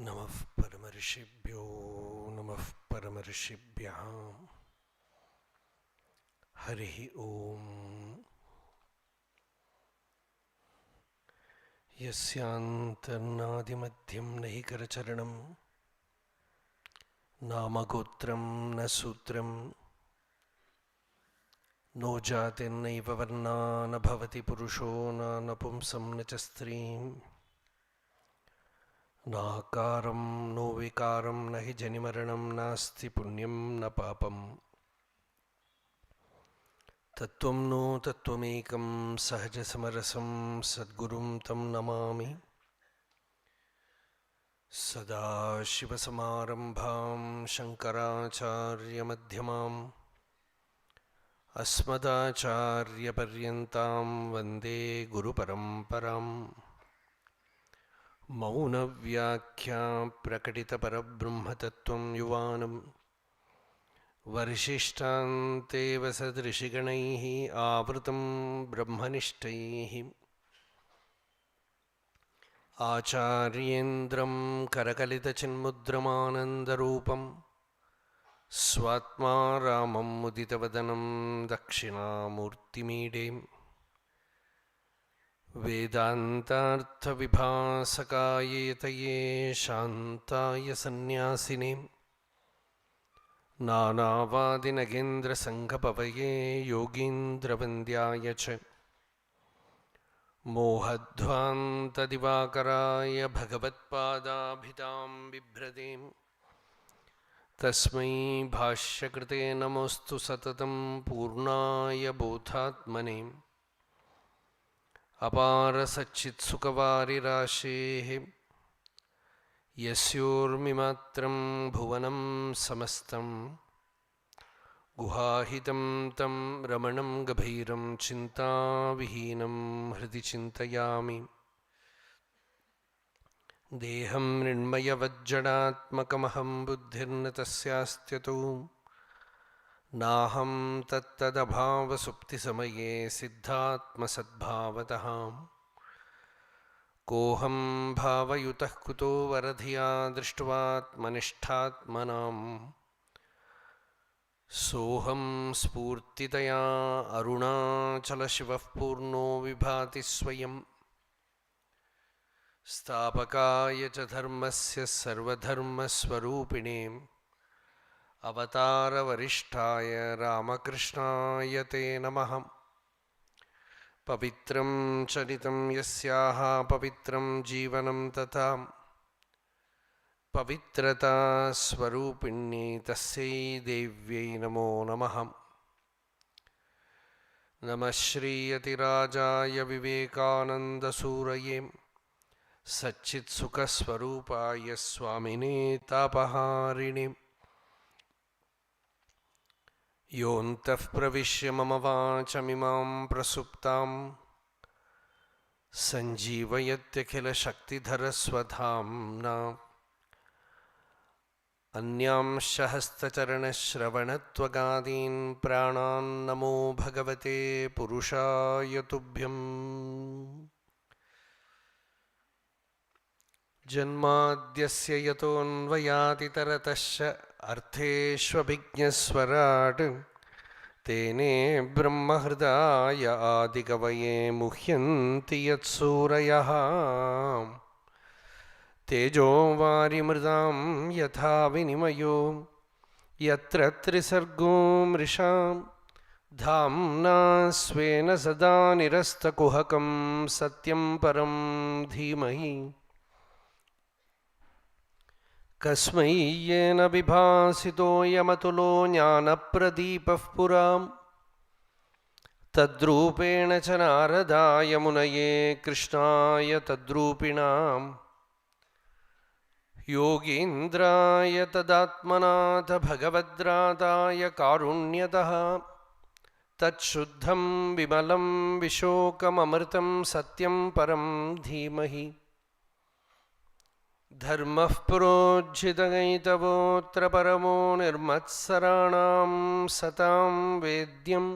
नमः परमऋषिभ्यो नमः परमऋषिभ्यः। हरिः ओम्। यस्यान्तर्नादिमध्यं न हि करचरणं नामगोत्रं न सूत्रं नो जातिर्नैव वर्णा न भवति पुरुषो न नपुंसं न च स्त्रीं नाकारं नो विकारं न हि जनिमरणं नास्ति पुण्यं न पापम् तत्त्वं नो तत्त्वमेकं सहजसमरसं सद्गुरुं तं नमामि। सदाशिवसमारम्भां शङ्कराचार्यमध्यमाम् अस्मदाचार्यपर्यन्तां वन्दे गुरुपरम्पराम्। मौनव्याख्या प्रकटितपरब्रह्मतत्त्वं युवानं वरिशिष्टान्तेव सदृशिगणैः आवृतं ब्रह्मनिष्ठैः आचार्येन्द्रं करकलितचिन्मुद्रमानन्दरूपं स्वात्मा रामं मुदितवदनं दक्षिणामूर्तिमीडे वेदान्तार्थविभासकाय यतये शान्ताय सन्न्यासिने नानावादिनगेन्द्रसङ्घपवये योगीन्द्रवन्द्याय च मोहध्वान्तदिवाकराय भगवत्पादाभिधां बिभ्रतीं तस्मै भाष्यकृते नमोऽस्तु सततं पूर्णाय बोधात्मने। अपारसच्चित्सुखवारिराशेः यस्योर्मिमात्रं भुवनं समस्तं गुहाहितं तं रमणं गभीरं चिन्ताविहीनं हृदि चिन्तयामि। देहं मृण्मयवज्जडात्मकमहं बुद्धिर्न तस्यास्त्यतो नाहं तत्तदभावसुप्तिसमये सिद्धात्मसद्भावतः कोऽहं भावयुतः कुतो वरधिया दृष्ट्वात्मनिष्ठात्मनाम् सोऽहं स्फूर्तितया अरुणाचलशिवः पूर्णो विभाति स्वयं स्थापकाय च धर्मस्य सर्वधर्मस्वरूपिणे अवतारवरिष्ठाय रामकृष्णाय ते नमः। पवित्रं चरितं यस्याः पवित्रं जीवनं तथा पवित्रता स्वरूपिण्यै तस्यै देव्यै नमो नमः। नमः श्रीयतिराजाय विवेकानन्दसूरये सच्चित्सुखस्वरूपाय स्वामिने तापहारिणे योऽन्तः प्रविश्य मम वाचमिमां प्रसुप्तां सञ्जीवयत्यखिलशक्तिधरस्वधाम्ना अन्यांश हस्तचरणश्रवणत्वगादीन् प्राणान् नमो भगवते पुरुषाय तुभ्यम्। जन्माद्यस्य यतोऽन्वयातितरतश्च अर्थेष्वभिज्ञस्वराट् तेने ब्रह्महृदाय आदिकवये मुह्यन्ति यत्सूरयः तेजो वारिमृदां यथा विनिमयो यत्र त्रिसर्गो मृषा धाम्ना स्वेन सदा निरस्तकुहकं सत्यं परं धीमहि कस्मै येन विभासितोऽयमतुलो ज्ञानप्रदीपः पुरां तद्रूपेण च नारदाय मुनये कृष्णाय तद्रूपिणां योगीन्द्राय तदात्मनाथ भगवद्राताय कारुण्यतः तच्छुद्धं विमलं विशोकममृतं सत्यं परं धीमहि धर्मः प्रोज्झितगैतवोऽत्र परमो निर्मत्सराणां सतां वेद्यं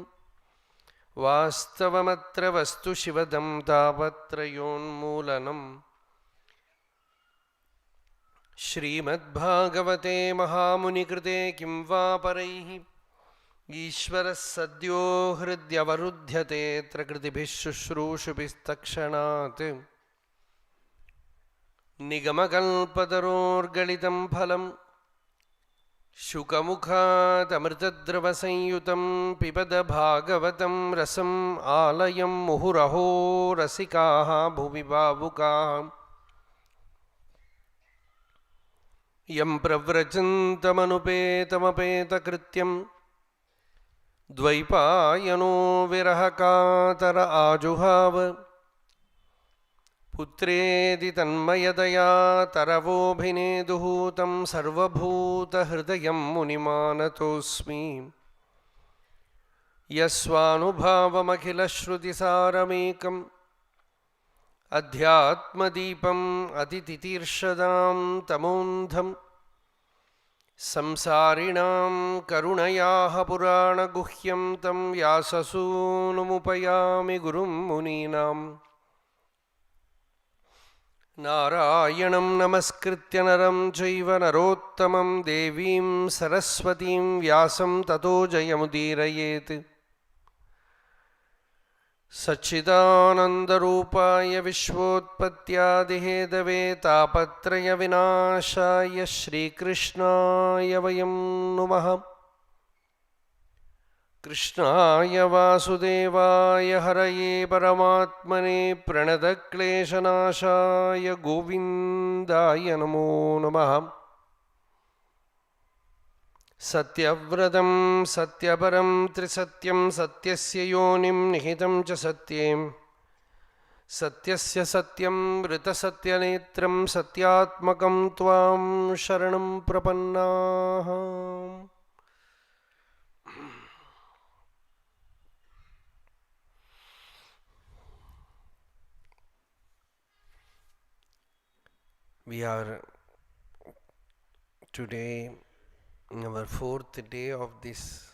वास्तवमत्र वस्तु शिवदं तापत्रयोन्मूलनम् Srimad Bhagavate Mahamunikrite Kim va paraihi Ishvara Sadyo Hridyavaruddhyate Trakritibhis Shushrushabhis Takshanat Nigamakalpatarorgalitam phalam Shukamukhat Amritadravasanyutam Pipada Bhagavatam Rasam Alayam Muhuraho Rasikaha Bhuvi Bhavukaha Yam Pravrajantamanupetamapetakrityam Dvaipayano Virahakatara Ajuhava Putredi Tanmayadaya Taravobhineduhutam Sarvabhuta Hridayam Munimanatosmi Yasvanubhavamakila Shrutisaramekam Adhyatmadipam Adititirshadam Tamondham Samsarinam Karunayaha Purana Guhyam Tam Yasasunumupayami Gurum Muninam Narayanam Namaskritya Naram Chaiva Narottamam Devim Saraswatim Vyasam Tato Jayamudirayet Sachidanandarupaya Vishvotpatyadihedave Tapatraya Vinashaya Shri Krishnaya Vayam Numaha Krishnaya Vasudevaya Haraye Paramatmane Pranadakleshanashaya Govindaya Namo Namaha Satyavratam Satyaparam Trisatyam Satyasya Yonim Nihitam Cha Satyem Satyasya Satyam Vrita Satyanetram Satyatmakam Tvam Sharanam Prapannaham. We are today in our fourth day of this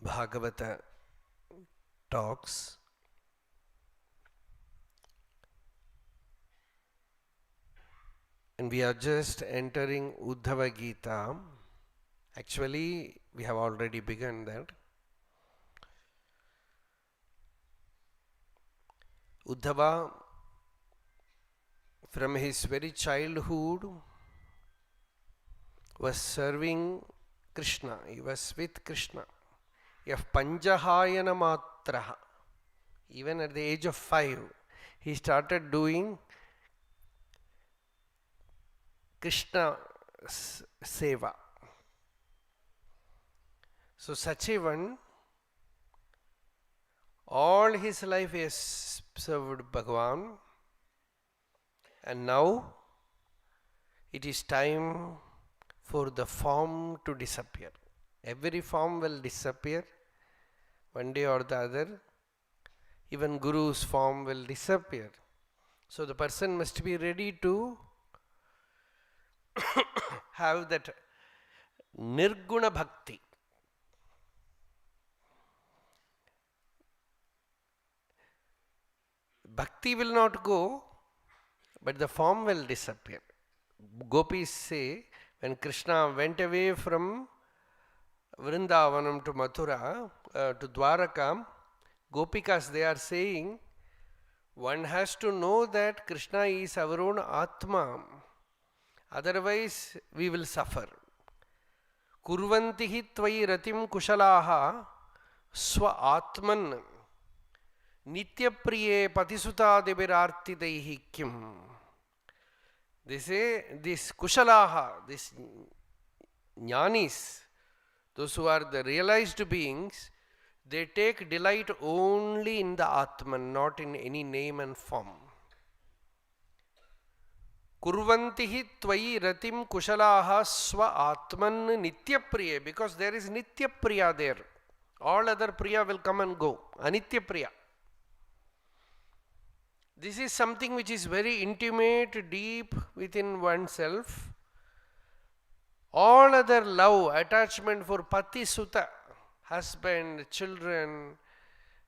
Bhagavata talks. And we are just entering Uddhava Gita. Actually, we have already begun that. Uddhava, from his very childhood, was serving Krishna. He was with Krishna. Yaf Panjahayana Matraha. Even at the age of 5, he started doing Krishna Seva. So such a one, all his life he has served Bhagavan, and now it is time for the form to disappear. Every form will disappear one day or the other. Even Guru's form will disappear. So the person must be ready to have that Nirguna bhakti. Bhakti will not go, but the form will disappear. Gopis say, when Krishna went away from Vrindavanam to Mathura, to Dwaraka, Gopikas, they are saying, one has to know that Krishna is our own Atma. Otherwise, we will suffer. Kurvantihi tvai ratim kushalaha swa atman nityapriye patisutadibirartidaihi kim. They say, this kushalaha, this jnanis, those who are the realized beings, they take delight only in the Atman, not in any name and form. Kurvantihi tvai ratim kushalaha swa atman nityapriya, because there is nityapriya there. All other priya will come and go. Anityapriya. This is something which is very intimate, deep within oneself. All other love, attachment for pati sutta, husband, children,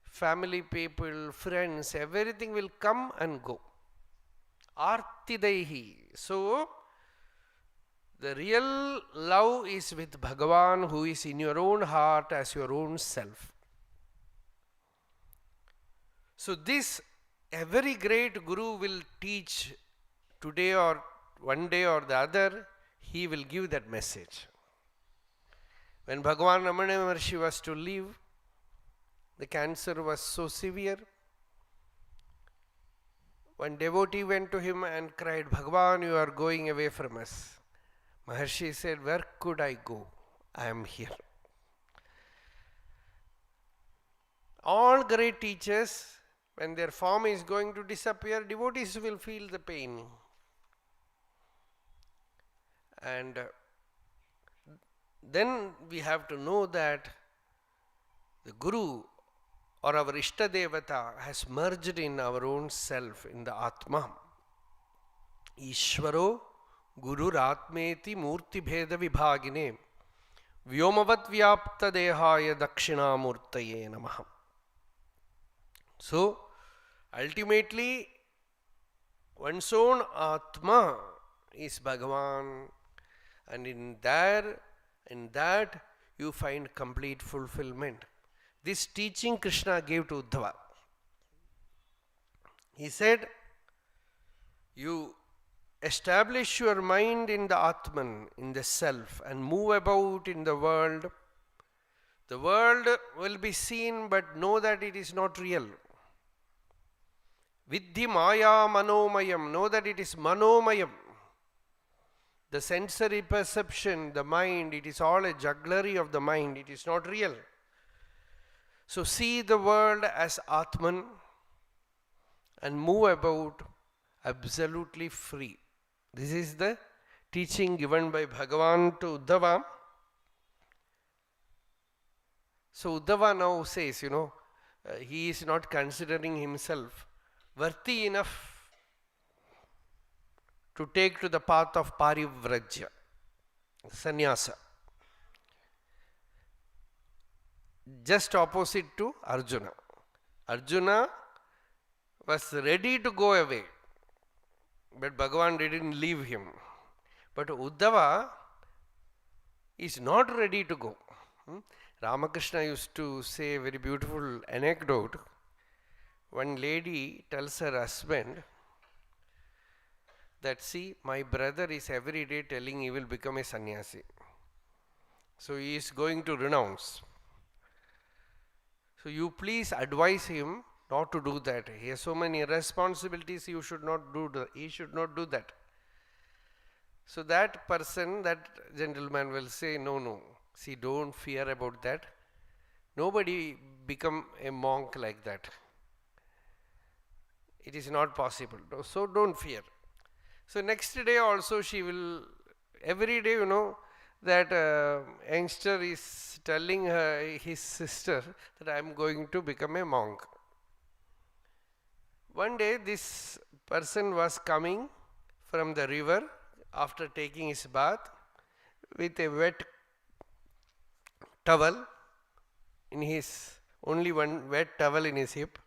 family people, friends, everything will come and go. Artidaihi. So, The real love is with Bhagavan, who is in your own heart as your own self. So this every great Guru will teach today or one day or the other, he will give that message. When Bhagavan Ramana Maharshi was to leave, the cancer was so severe. One devotee went to him and cried, Bhagavan, you are going away from us. Maharshi said, where could I go? I am here. All great teachers, when their form is going to disappear, devotees will feel the pain. And then we have to know that the Guru or our Ishtadevata has merged in our own self, in the Atma. Ishvaro Guru Ratmeti Murti Bheda Vibhagine Vyomavat Vyapta Dehaya Dakshina Murtaye Namaha. So, ultimately, one's own Atma is Bhagavan, and in that you find complete fulfillment. This teaching Krishna gave to Uddhava. He said, you establish your mind in the Atman, in the self, and move about in the world. The world will be seen, but know that it is not real. Vidhi Maya Manomayam, know that it is Manomayam. The sensory perception, the mind, it is all a jugglery of the mind, it is not real. So see the world as Atman and move about absolutely free. This is the teaching given by Bhagavan to Uddhava. So Uddhava now says, he is not considering himself worthy enough to take to the path of parivrajya, sannyasa. Just opposite to Arjuna. Arjuna was ready to go away, but Bhagavan didn't leave him. But Uddhava is not ready to go. Ramakrishna used to say a very beautiful anecdote. One lady tells her husband that, see, my brother is every day telling he will become a sannyasi. So he is going to renounce. So you please advise him not to do that. He has so many responsibilities, he should not do that. So that person, that gentleman will say, no, see, don't fear about that. Nobody become a monk like that. It is not possible. So don't fear. So next day also she will, every day, that youngster is telling his sister that I am going to become a monk. One day this person was coming from the river after taking his bath with a wet towel in his, only one wet towel in his hip.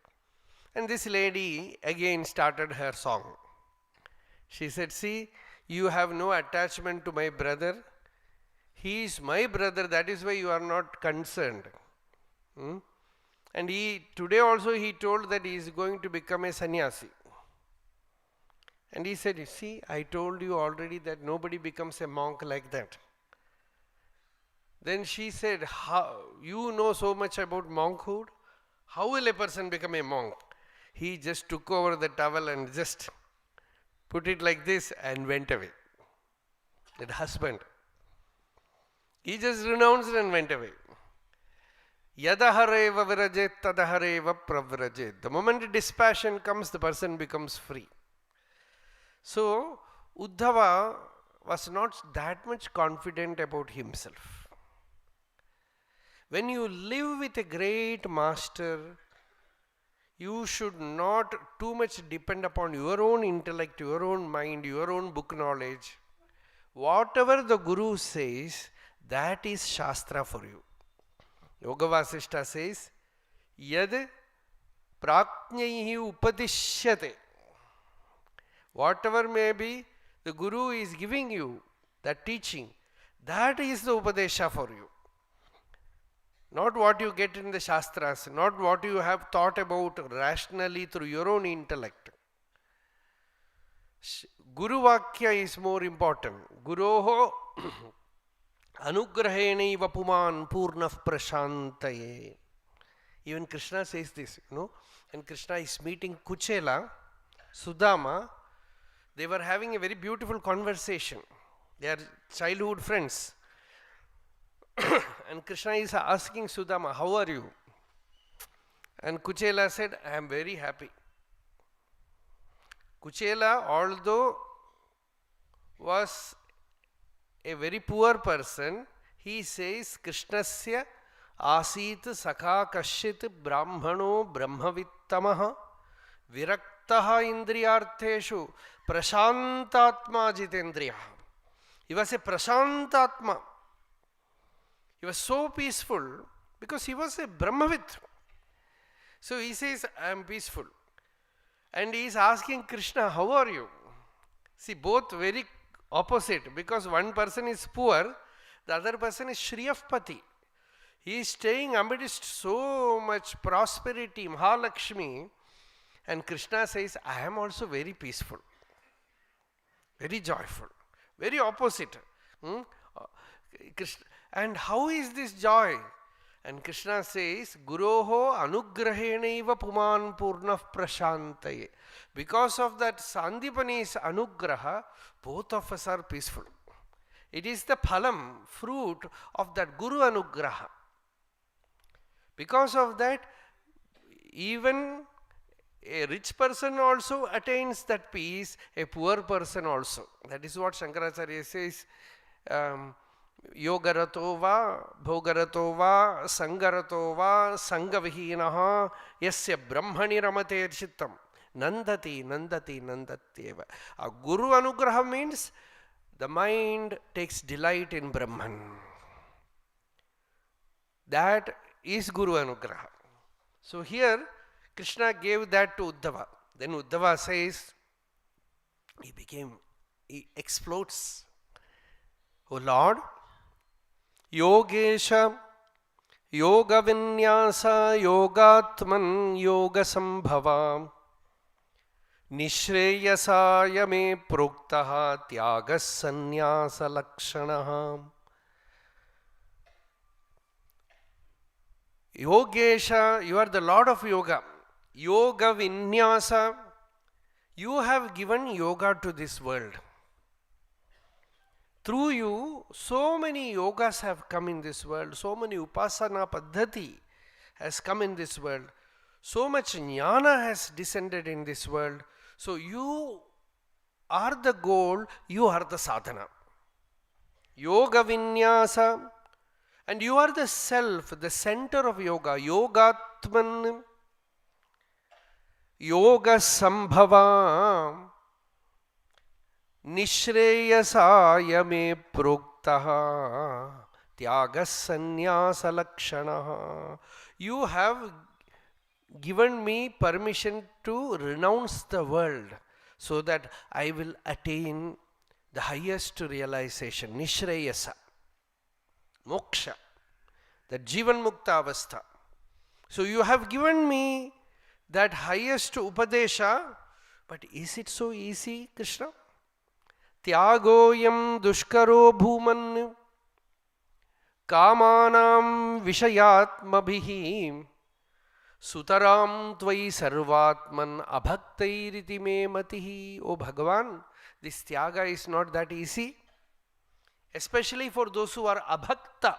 And this lady again started her song. She said, see, you have no attachment to my brother. He is my brother, that is why you are not concerned. And today also he told that he is going to become a sannyasi. And he said, see, I told you already that nobody becomes a monk like that. Then she said, how, you know so much about monkhood? How will a person become a monk? He just took over the towel and just put it like this and went away. That husband. He just renounced and went away. Yadahareva virajet tadahareva pravrajet. The moment dispassion comes, the person becomes free. So, Uddhava was not that much confident about himself. When you live with a great master, you should not too much depend upon your own intellect, your own mind, your own book knowledge. Whatever the Guru says, that is Shastra for you. Yoga Vasishta says, Yad Praknyaihi Upadishyate. Whatever may be, the Guru is giving you. that teaching, that is the Upadesha for you. Not what you get in the Shastras, not what you have thought about rationally through your own intellect. Guru Vakya is more important. Guroho anugrahenaiva puman purnah prashantaye. Even Krishna says this, and Krishna is meeting Kuchela, Sudama. They were having a very beautiful conversation. They are childhood friends. And Krishna is asking Sudama, how are you? And Kuchela said, I am very happy. Kuchela, although was a very poor person, he says, Krishnasya asit sakha kashit brahmano brahmavittamaha viraktaha indriyartheshu prashantatma jitendriya. He was a prashantatma. He was so peaceful because he was a brahmavit. So he says, I am peaceful. And he is asking Krishna, how are you? See, both very opposite, because one person is poor, the other person is Shriyapati. He is staying amidst so much prosperity, Mahalakshmi, and Krishna says, I am also very peaceful, very joyful, very opposite. Krishna, and how is this joy? And Krishna says, Guroho anugrahenaiva puman purnah prashantaye. Because of that Sandipani's anugraha, both of us are peaceful. It is the phalam, fruit of that Guru anugraha. Because of that, even a rich person also attains that peace, a poor person also. That is what Shankaracharya says, Yogarato va, bhogarato va, sangarato va, sangavihinaha, yasya brahmani ramate chittam, nandati, nandati, nandatyeva. A Guru anugraha means the mind takes delight in Brahman. That is Guru anugraha. So here, Krishna gave that to Uddhava. Then Uddhava says, he explodes. O Lord, Yogesha, Yoga Vinyasa, Yogatman, Yoga Sambhava, Nishreyasaya me proktaha, Tyagas Sannyasa Lakshanaha. Yogesha, you are the Lord of Yoga. Yoga Vinyasa, you have given yoga to this world. Through you, so many yogas have come in this world, so many upasana paddhati has come in this world, so much jnana has descended in this world. So you are the goal, you are the sadhana. Yoga Vinyasa, and you are the self, the center of yoga. Yogatman, Yoga Sambhava, Nishreyasaya me proktaha, Tyagas Sannyasa Lakshanaha. You have given me permission to renounce the world so that I will attain the highest realization, Nishreyasa, Moksha, the Jivan Mukta Avastha. So you have given me that highest Upadesha, but is it so easy, Krishna? Tyagoyam dushkaro bhuman kamanam vishayatmabhihi sutaram tvai sarvatman abhaktairiti me matihi. O Bhagavan, this tyaga is not that easy, especially for those who are abhakta.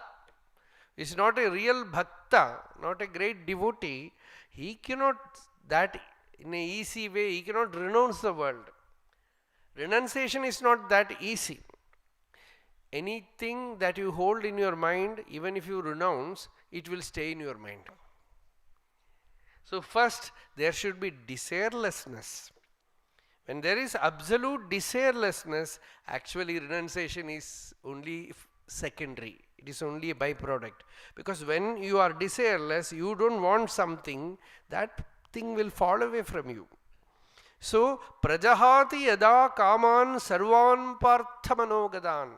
Is not a real bhakta, not a great devotee. He cannot, that in a easy way, he cannot renounce the world. Renunciation is not that easy. Anything that you hold in your mind, even if you renounce, it will stay in your mind. So first, there should be desirelessness. When there is absolute desirelessness, actually renunciation is only secondary. It is only a byproduct. Because when you are desireless, you don't want something, that thing will fall away from you. So, prajahati yada kaman sarvan parthamanogadan.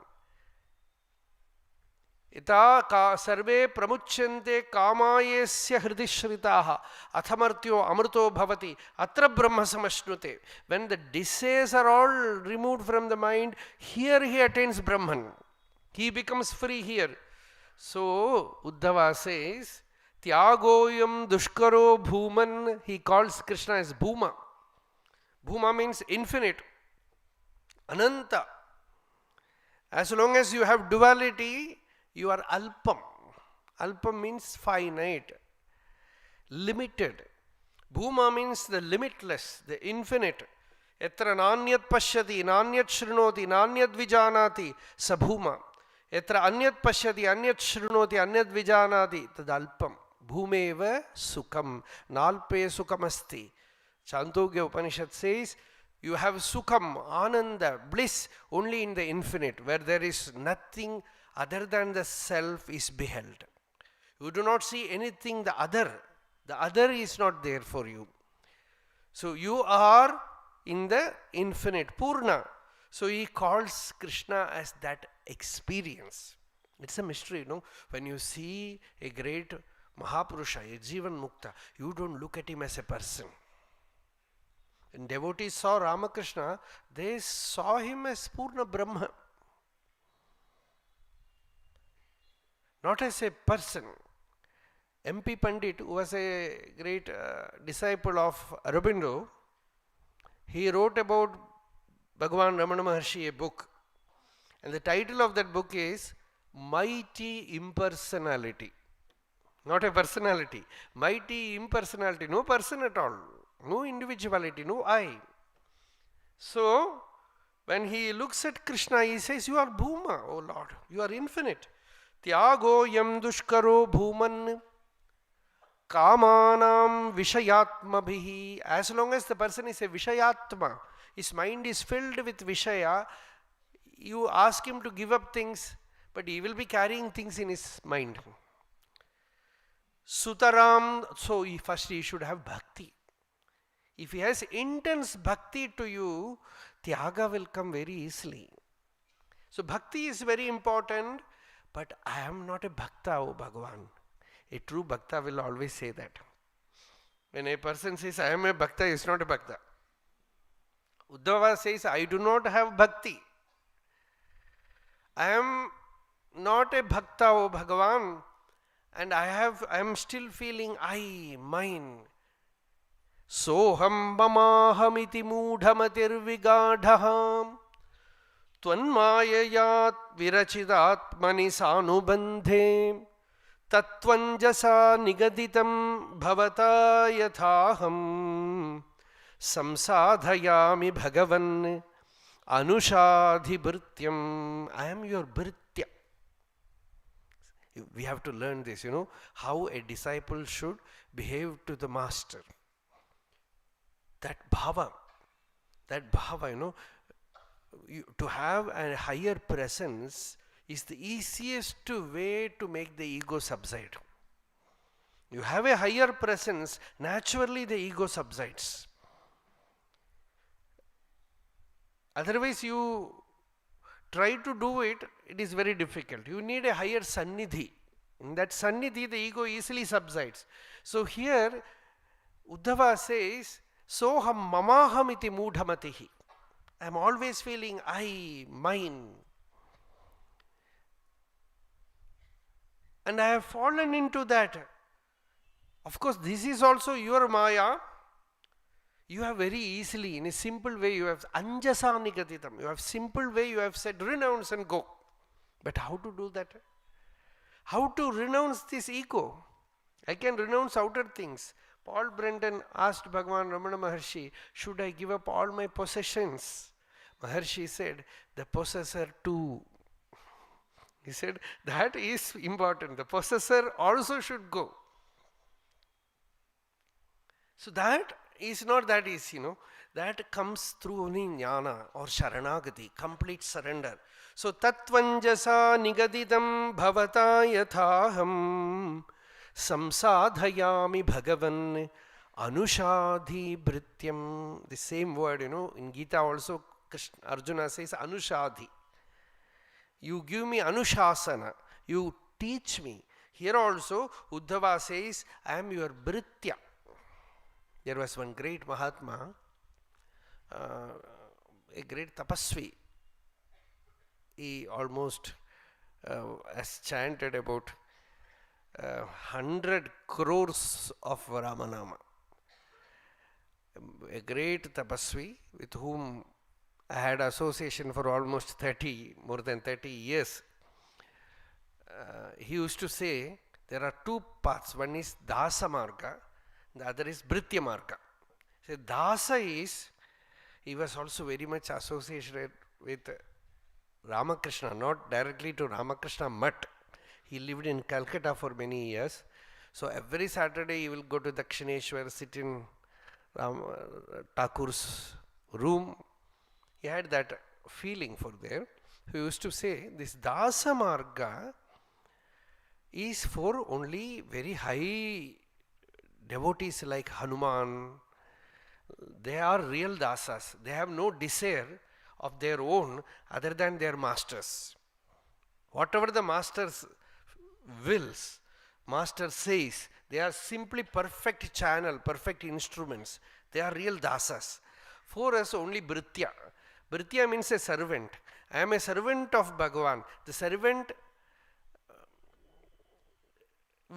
Ita sarve pramuchyante kamayesya hridi shritaha athamartyo amruto bhavati atra brahma samashnute. When the desires are all removed from the mind, here he attains Brahman. He becomes free here. So Uddhava says, Tyagoyam dushkaro bhuman. He calls Krishna as Bhuma. Bhuma means infinite, Ananta. As long as you have duality, you are alpam. Alpam means finite, limited. Bhuma means the limitless, the infinite. Yatra nanyat pashyati, nanyat shrunoti, nanyat vijanati, sa bhuma. Yatra anyat pashyati, anyat shrunoti, anyat vijanati, tad alpam. Bhumeva sukham, nalpe sukhamasti. Chandogya Upanishad says, you have sukham, ananda, bliss only in the infinite, where there is nothing other than the self is beheld. You do not see anything the other. The other is not there for you. So you are in the infinite, Purna. So he calls Krishna as that experience. It's a mystery, no? When you see a great Mahapurusha, a Jivan Mukta, you don't look at him as a person. When devotees saw Ramakrishna, they saw him as Purna Brahma, not as a person. MP Pandit, who was a great disciple of Aurobindo, he wrote about Bhagavan Ramana Maharshi a book. And the title of that book is Mighty Impersonality. Not a personality. Mighty impersonality. No person at all. No individuality. No I. So, when he looks at Krishna, he says, you are Bhuma, O Lord. You are infinite. Tyago yam dushkaro bhuman kamanam vishayatma bhihi. As long as the person is a vishayatma, his mind is filled with vishaya, you ask him to give up things, but he will be carrying things in his mind. Sutaram, so first he should have bhakti. If he has intense bhakti to you, Tyaga will come very easily. So bhakti is very important, but I am not a bhakta, O Bhagavan. A true bhakta will always say that. When a person says, I am a bhakta, he is not a bhakta. Uddhava says, I do not have bhakti. I am not a bhakta, O Bhagavan, and I am still feeling I, mine. Soham mamahamiti moodhamatir vigadham tvanmayayat virachidatmani sanubandhe tatvanjasa nigaditam bhavata yathaham samsadhayami bhagavan anushadhibhrityam. I am your bhritya. We have to learn this, how a disciple should behave to the master. That bhava, to have a higher presence is the easiest way to make the ego subside. You have a higher presence, naturally the ego subsides. Otherwise you try to do it, it is very difficult. You need a higher sannidhi. In that sannidhi, the ego easily subsides. So here, Uddhava says, Soham mamaham iti moodhamatihi. I am always feeling I, mine. And I have fallen into that. Of course, this is also your Maya. You have very easily, in a simple way, you have anjasa nigaditam. You have simple way, you have said renounce and go. But how to do that? How to renounce this ego? I can renounce outer things. Paul Brenton asked Bhagavan Ramana Maharshi, should I give up all my possessions? Maharshi said, the possessor too. He said, that is important. The possessor also should go. So that is not that easy, That comes through only jnana or sharanagati, complete surrender. So tatvanjasa nigaditam bhavata yathaham samsadhayami bhagavan anushadhi bhrityam. The same word, in Gita also Arjuna says anushadhi. You give me anushasana. You teach me. Here also Uddhava says, I am your Bhritya. There was one great Mahatma, a great tapasvi. He almost has chanted about 100 crores of Ramanama. A great tapasvi with whom I had association for almost more than 30 years. He used to say there are two paths. One is Dasa Marga, the other is Bhritya Marga. So Dasa is, he was also very much associated with Ramakrishna, not directly to Ramakrishna Mutt. He lived in Calcutta for many years. So every Saturday he will go to Dakshineshwar, sit in Thakur's room. He had that feeling for there. He used to say, this Dasa Marga is for only very high devotees like Hanuman. They are real dasas. They have no desire of their own other than their masters. Whatever the master's wills, master says, they are simply perfect channel, perfect instruments. They are real dasas. For us only Bhritya. Bhritya means a servant. I am a servant of Bhagavan. The servant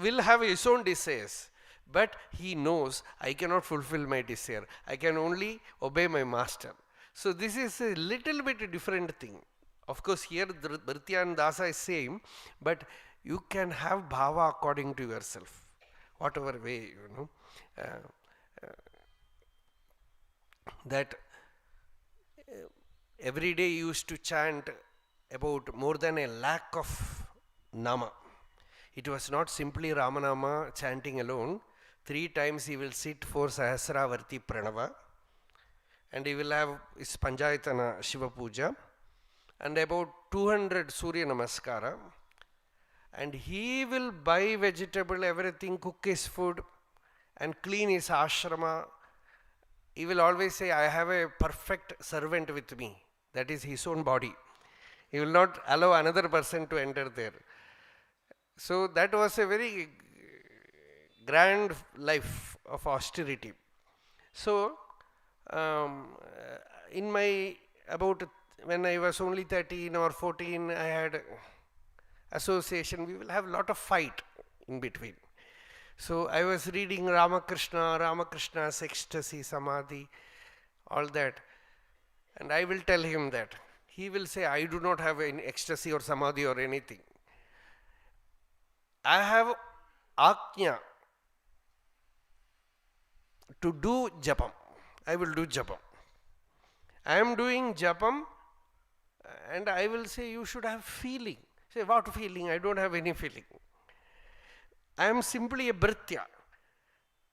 will have his own desires, but he knows I cannot fulfill my desire. I can only obey my master. So this is a little bit different thing. Of course, here Bhritya and Dasa is same, but you can have bhava according to yourself, whatever way, that every day he used to chant about more than 1,00,000 of nama. It was not simply Ramanama chanting alone. 3 times he will sit for Sahasravarti Pranava, and he will have his Panchayatana Shiva Puja, and about 200 Surya Namaskara, and he will buy vegetable, everything, cook his food, and clean his ashrama. He will always say, I have a perfect servant with me. That is his own body. He will not allow another person to enter there. So that was a very grand life of austerity. So in my, when I was only 13 or 14, I had association. We will have a lot of fight in between. So I was reading Ramakrishna's ecstasy, samadhi, all that. And I will tell him that. He will say, I do not have any ecstasy or samadhi or anything. I have ajna to do japam. I will do japam. I am doing japam, and I will say, you should have feeling. Say, what feeling? I don't have any feeling. I am simply a Bhritya.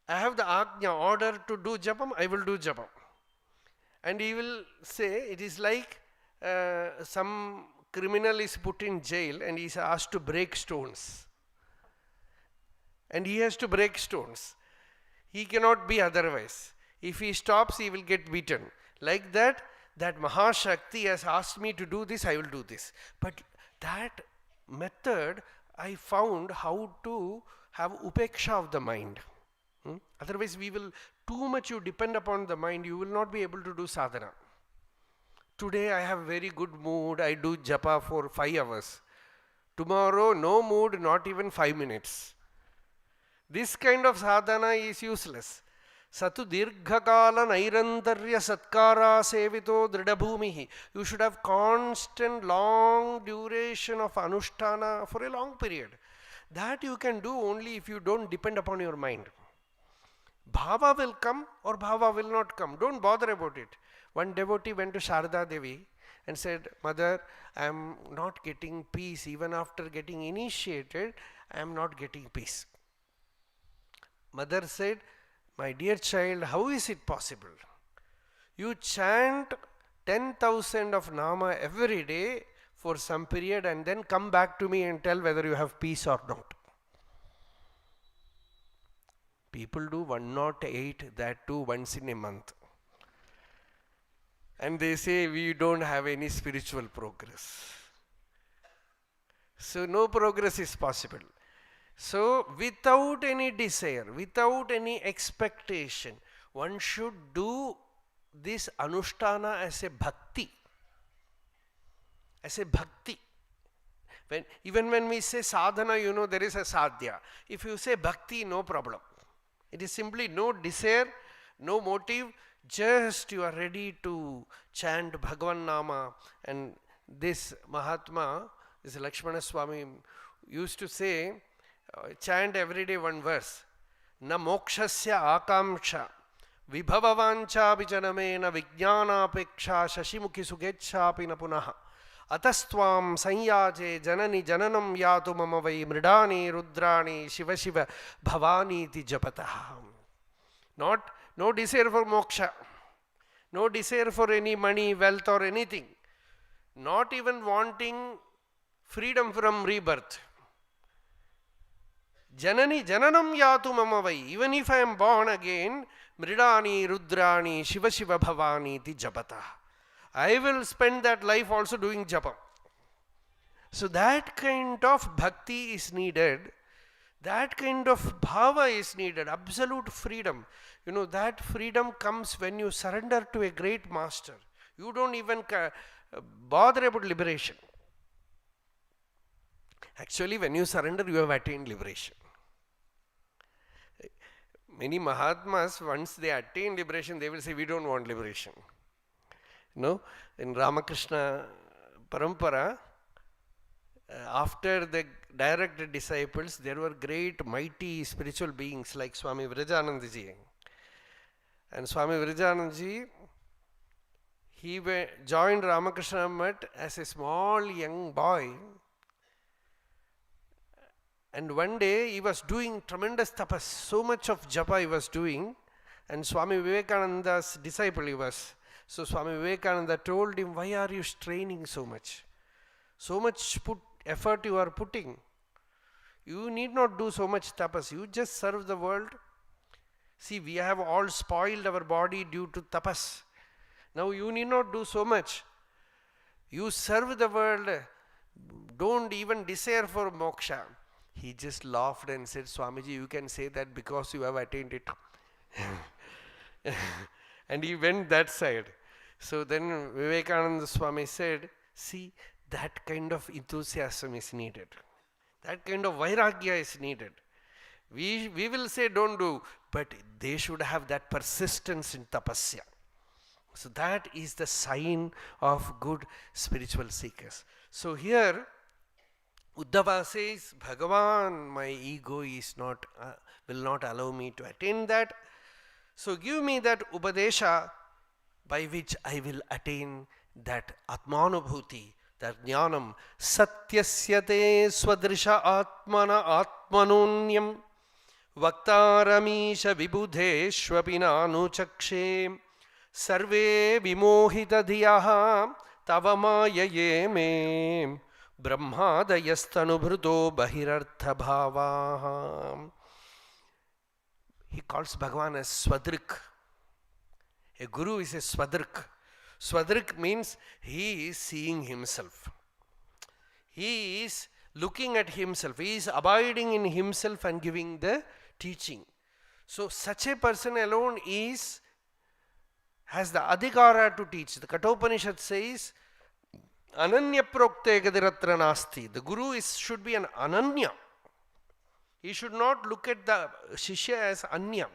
I have the ajna, order to do japam, I will do japam. And he will say, it is like some criminal is put in jail and he is asked to break stones. And he has to break stones. He cannot be otherwise. If he stops, he will get beaten. Like that, that Mahashakti has asked me to do this, I will do this. But that method, I found how to have upeksha of the mind. Otherwise, too much you depend upon the mind, you will not be able to do sadhana. Today I have very good mood, I do japa for 5 hours. Tomorrow, no mood, not even 5 minutes. This kind of sadhana is useless. Satu dirghakala nairantarya satkara sevito dridabhumihi. You should have constant long duration of anushtana for a long period. That you can do only if you don't depend upon your mind. Bhava will come or bhava will not come. Don't bother about it. One devotee went to Sharda Devi and said, Mother, I am not getting peace. Even after getting initiated, I am not getting peace. Mother said, my dear child, how is it possible? You chant 10,000 of nama every day for some period and then come back to me and tell whether you have peace or not. People do 108, that too once in a month. And they say we don't have any spiritual progress. So no progress is possible. So without any desire, without any expectation, one should do this anushtana as a bhakti. As a bhakti. Even when we say sadhana, there is a sadhya. If you say bhakti, no problem. It is simply no desire, no motive, just you are ready to chant Bhagavan Nama. And this Mahatma, this Lakshmana Swami, used to say, chant every day one verse. Na mokshasya akamsha vibhavavancha vijanamena vijnanapeksha shashimukhi sugechapi na punaha atastvam sanyaje janani jananam yatu mama vai mridani rudrani shiva shiva bhavani ti japataha. No desire for moksha, no desire for any money, wealth or anything, not even wanting freedom from rebirth. Janani jananam yatu mama vai, even if I am born again, mridani rudrani shiva shiva bhavani ti japataha. I will spend that life also doing japa. So that kind of bhakti is needed. That kind of bhava is needed. Absolute freedom. That freedom comes when you surrender to a great master. You don't even bother about liberation. Actually, when you surrender, you have attained liberation. Many Mahatmas, once they attain liberation, they will say, we don't want liberation. In Ramakrishna Parampara, after the direct disciples, there were great, mighty spiritual beings like Swami Vrajanandaji. And Swami Vrajanandaji, he joined Ramakrishna Mutt as a small young boy. And one day he was doing tremendous tapas, so much of japa he was doing. And Swami Vivekananda's disciple he was. So Swami Vivekananda told him, why are you straining so much? So much effort you are putting. You need not do so much tapas. You just serve the world. See, we have all spoiled our body due to tapas. Now you need not do so much. You serve the world. Don't even desire for moksha. He just laughed and said, Swamiji, you can say that because you have attained it. And he went that side. So then Vivekananda Swami said, see, that kind of enthusiasm is needed. That kind of vairagya is needed. We will say don't do, but they should have that persistence in tapasya. So that is the sign of good spiritual seekers. So here Uddhava says, Bhagavan, my ego is not, will not allow me to attain that. So give me that upadesha by which I will attain that atmanubhuti, that jnanam. Satyasyate swadrisha atmana atmanunyam vaktaramisha vibudheshvapina anuchakshe sarve vimohita dhiyaha tava mayaye me brahmadayasthanubhruto bahirartha bhavaha. He calls Bhagavan as Swadrik. A guru is a Swadrik. Swadrik means he is seeing himself. He is looking at himself. He is abiding in himself and giving the teaching. So such a person alone has the adhikara to teach. The Kathopanishad says, Ananya prokte gadiratra nasti. The guru should be an ananya. He should not look at the shishya as anya.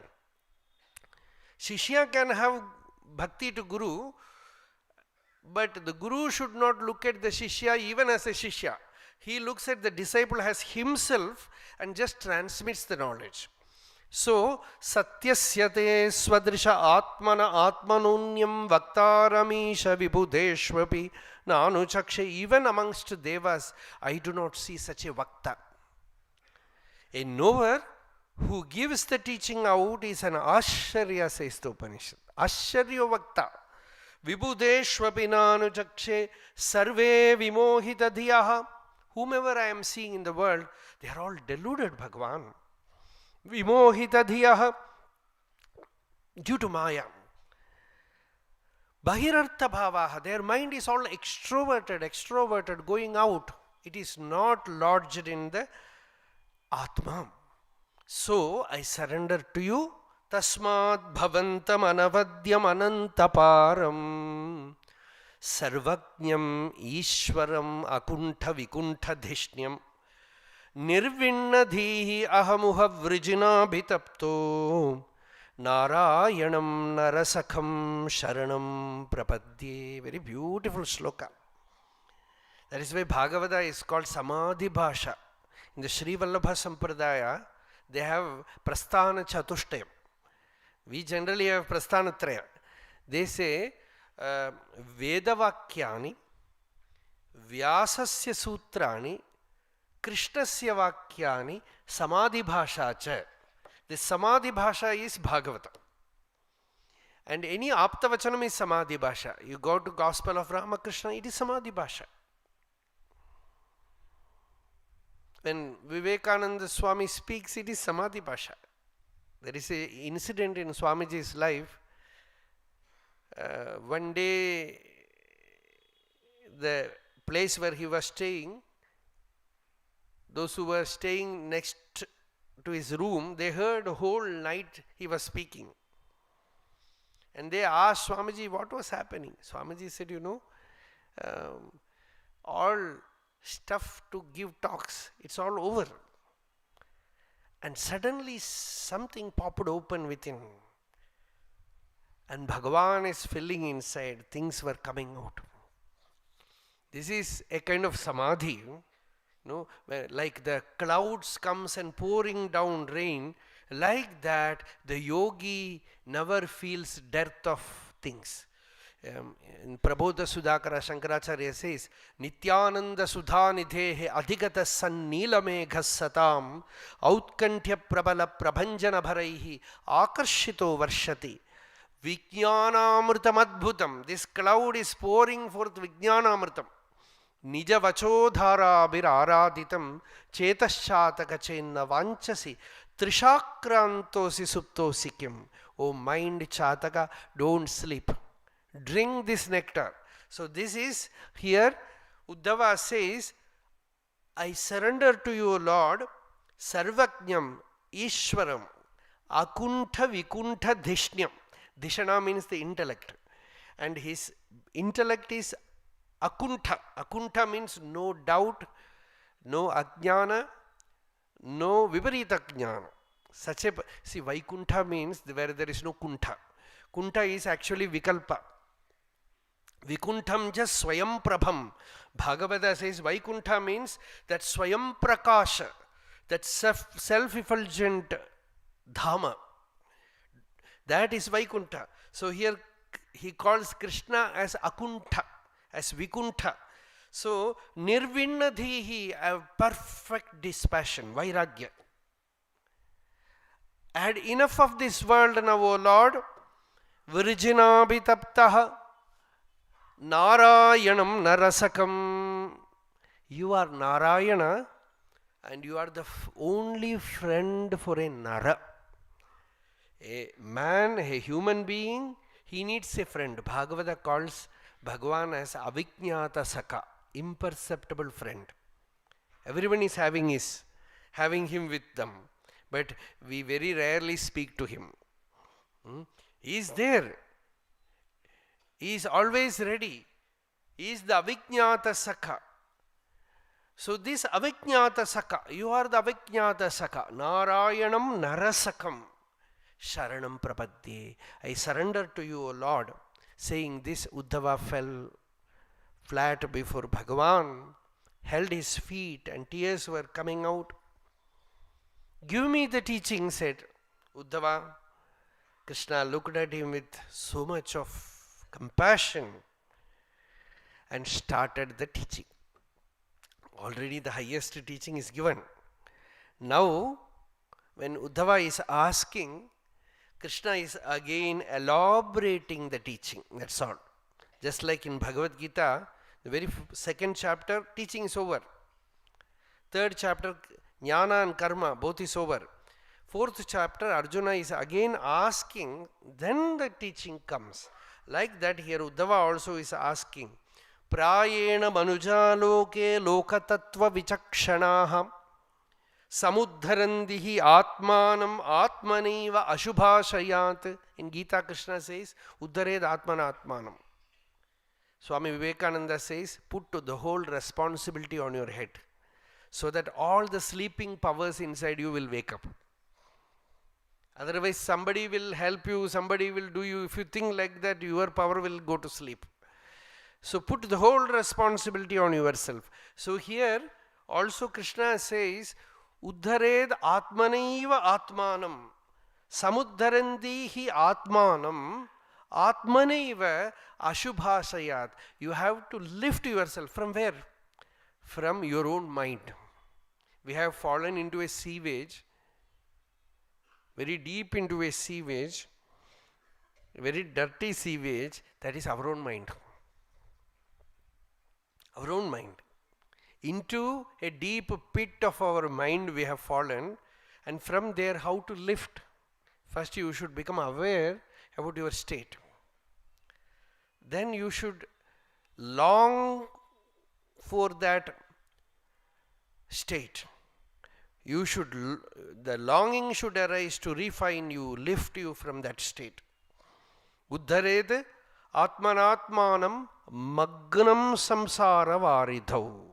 Shishya can have bhakti to guru, but the guru should not look at the shishya even as a shishya. He looks at the disciple as himself and just transmits the knowledge. So, satyasyate swadrisha atmana atmanunyam vaktaramisha vibhudeshvapi nanuchakshe. Even amongst devas, I do not see such a vakta. A knower who gives the teaching out is an Asharya, says the Upanishad. Asharya Vakta. Vibhudeshvapi nanuchakshe sarve vimohita dhiyaha. Whomever I am seeing in the world, they are all deluded, Bhagavan. Vimohita dhiyaha. Due to Maya. Bahirartha bhavaha. Their mind is all extroverted, going out. It is not lodged in the Atma. So I surrender to you. Tasmad bhavantam anavadyam anantaparam sarvajnam ishwaram akuntha vikuntha dhishnyam nirvinnadhihi ahamuha vrijinabhitapto narayanam narasakham sharanam prapadye. Very beautiful sloka. That is why Bhagavata is called Samadhi Bhasha. In the Sri Vallabha Sampradaya, they have Prasthana Chatushtayam. We generally have Prasthana Traya. They say Vedavakyani, Vyasasya Sutrani, Krishnasya Vakyani, Samadhi Bhasha cha. This Samadhi Bhasha is Bhagavata. And any Aptavachanam is Samadhi Bhasha. You go to Gospel of Ramakrishna, it is Samadhi Bhasha. When Vivekananda Swami speaks, it is Samadhi Bhasha. There is an incident in Swamiji's life. One day, the place where he was staying, those who were staying next to his room, they heard the whole night he was speaking. And they asked Swamiji what was happening. Swamiji said, all stuff to give talks, it's all over. And suddenly something popped open within. And Bhagavan is filling inside. Things were coming out. This is a kind of samadhi. Where like the clouds comes and pouring down rain. Like that, the yogi never feels dearth of things. In Prabodha Sudhakara, Shankaracharya says, Nityananda Sudhanidhehe adhigata sannilameghas satam autkantya prabala prabhanjana bharaihi akarshito varshati vijnanamritam adbhutam. This cloud is pouring forth vijnanamritam. Nija vachodharabhir araditam chetaschataka chenna vanchasi trishakrantosi suptosi kim. O mind Chataka, don't sleep. Drink this nectar. So this is here Uddhava says, I surrender to you, Lord, Sarvajnam, Ishwaram, Akuntha Vikuntha Dhishnyam. Dhishana means the intellect. And his intellect is Akuntha. Akuntha means no doubt, no ajnana, no viparita jnana. See, Vaikuntha means where there is no kuntha. Kuntha is actually vikalpa. Vikuntham just swayam prabham. Bhagavata says Vaikuntha means that swayam prakasha, that self-effulgent dhama. That is Vaikuntha. So here he calls Krishna as Akuntha, as Vikuntha. So nirvinnadhihi, a perfect dispassion, vairagya. Had enough of this world now, O Lord. Virjinabhitaptaha Narayanam Narasakam. You are Narayana and you are the only friend for a Nara. A man, a human being, he needs a friend. Bhagavata calls Bhagavan as Avijñāta Saka, imperceptible friend. Everyone is having him with them. But we very rarely speak to him. He is there. He is always ready. He is the Avijñāta Saka. So this Avijñāta Saka, you are the Avijñāta Saka. Narayanam Narasakam Sharanam Prapadye. I surrender to you, O Lord. Saying this, Uddhava fell flat before Bhagavan, held his feet and tears were coming out. Give me the teaching, said Uddhava. Krishna looked at him with so much of compassion and started the teaching. Already the highest teaching is given. Now, when Uddhava is asking, Krishna is again elaborating the teaching. That's all. Just like in Bhagavad Gita, the very second chapter, teaching is over. Third chapter, Jnana and Karma, both is over. Fourth chapter, Arjuna is again asking, then the teaching comes. Like that here, Uddhava also is asking, prayena manujaloke lokatattva vichakshanaha samudharandihi atmanam atmaneva ashubhashayat. In Gita, Krishna says, Uddhared atmana atmanam. Swami Vivekananda says, put the whole responsibility on your head, so that all the sleeping powers inside you will wake up. Otherwise, somebody will help you, somebody will do you. If you think like that, your power will go to sleep. So put the whole responsibility on yourself. So here also Krishna says, Uddhared atmanaiva atmanam samudharandihi atmanam atmanaiva ashubhasayat. You have to lift yourself. From where? From your own mind. We have fallen into a sewage, very deep into a sewage, very dirty sewage. That is our own mind. Our own mind. Into a deep pit of our mind we have fallen, and from there how to lift? First you should become aware about your state. Then you should long for that state. The longing should arise to refine you, lift you from that state. Uddhared atmanatmanam magnam samsara varidhau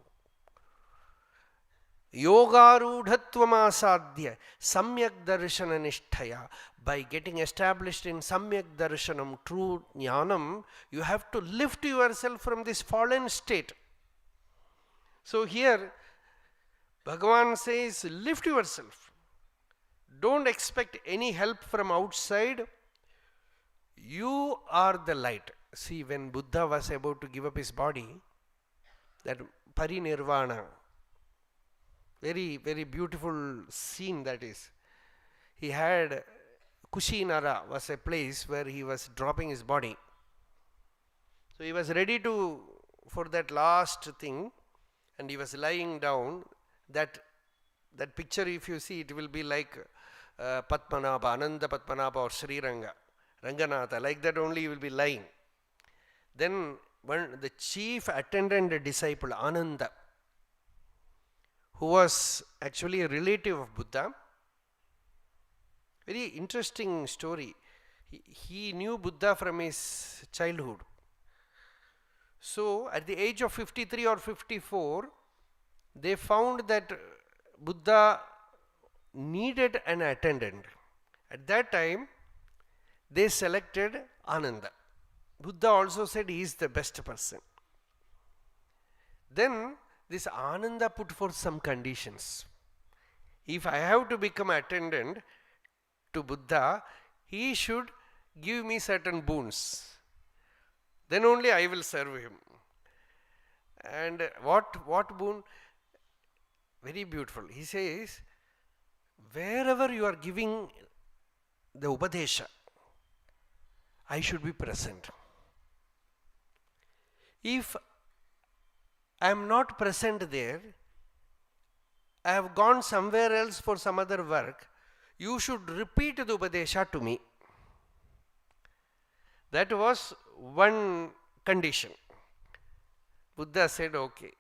yogarudhatvam asadhya samyak darshana nisthaya. By getting established in samyak darshanam, true jnanam, you have to lift yourself from this fallen state. So here Bhagavan says, lift yourself. Don't expect any help from outside. You are the light. See, when Buddha was about to give up his body, that parinirvana, very, very beautiful scene that is. He had Kushinara was a place where he was dropping his body. So he was ready for that last thing, and he was lying down. That picture, if you see, it will be like Padmanabha, Ananda Padmanabha or Sri Ranganatha, like that only he will be lying. Then the chief attendant disciple, Ananda, who was actually a relative of Buddha, very interesting story. He knew Buddha from his childhood. So at the age of 53 or 54, they found that Buddha needed an attendant. At that time, they selected Ananda. Buddha also said he is the best person. Then this Ananda put forth some conditions. If I have to become attendant to Buddha, he should give me certain boons. Then only I will serve him. And what boon? Very beautiful. He says, wherever you are giving the Upadesha, I should be present. If I am not present there, I have gone somewhere else for some other work, you should repeat the Upadesha to me. That was one condition. Buddha said, okay.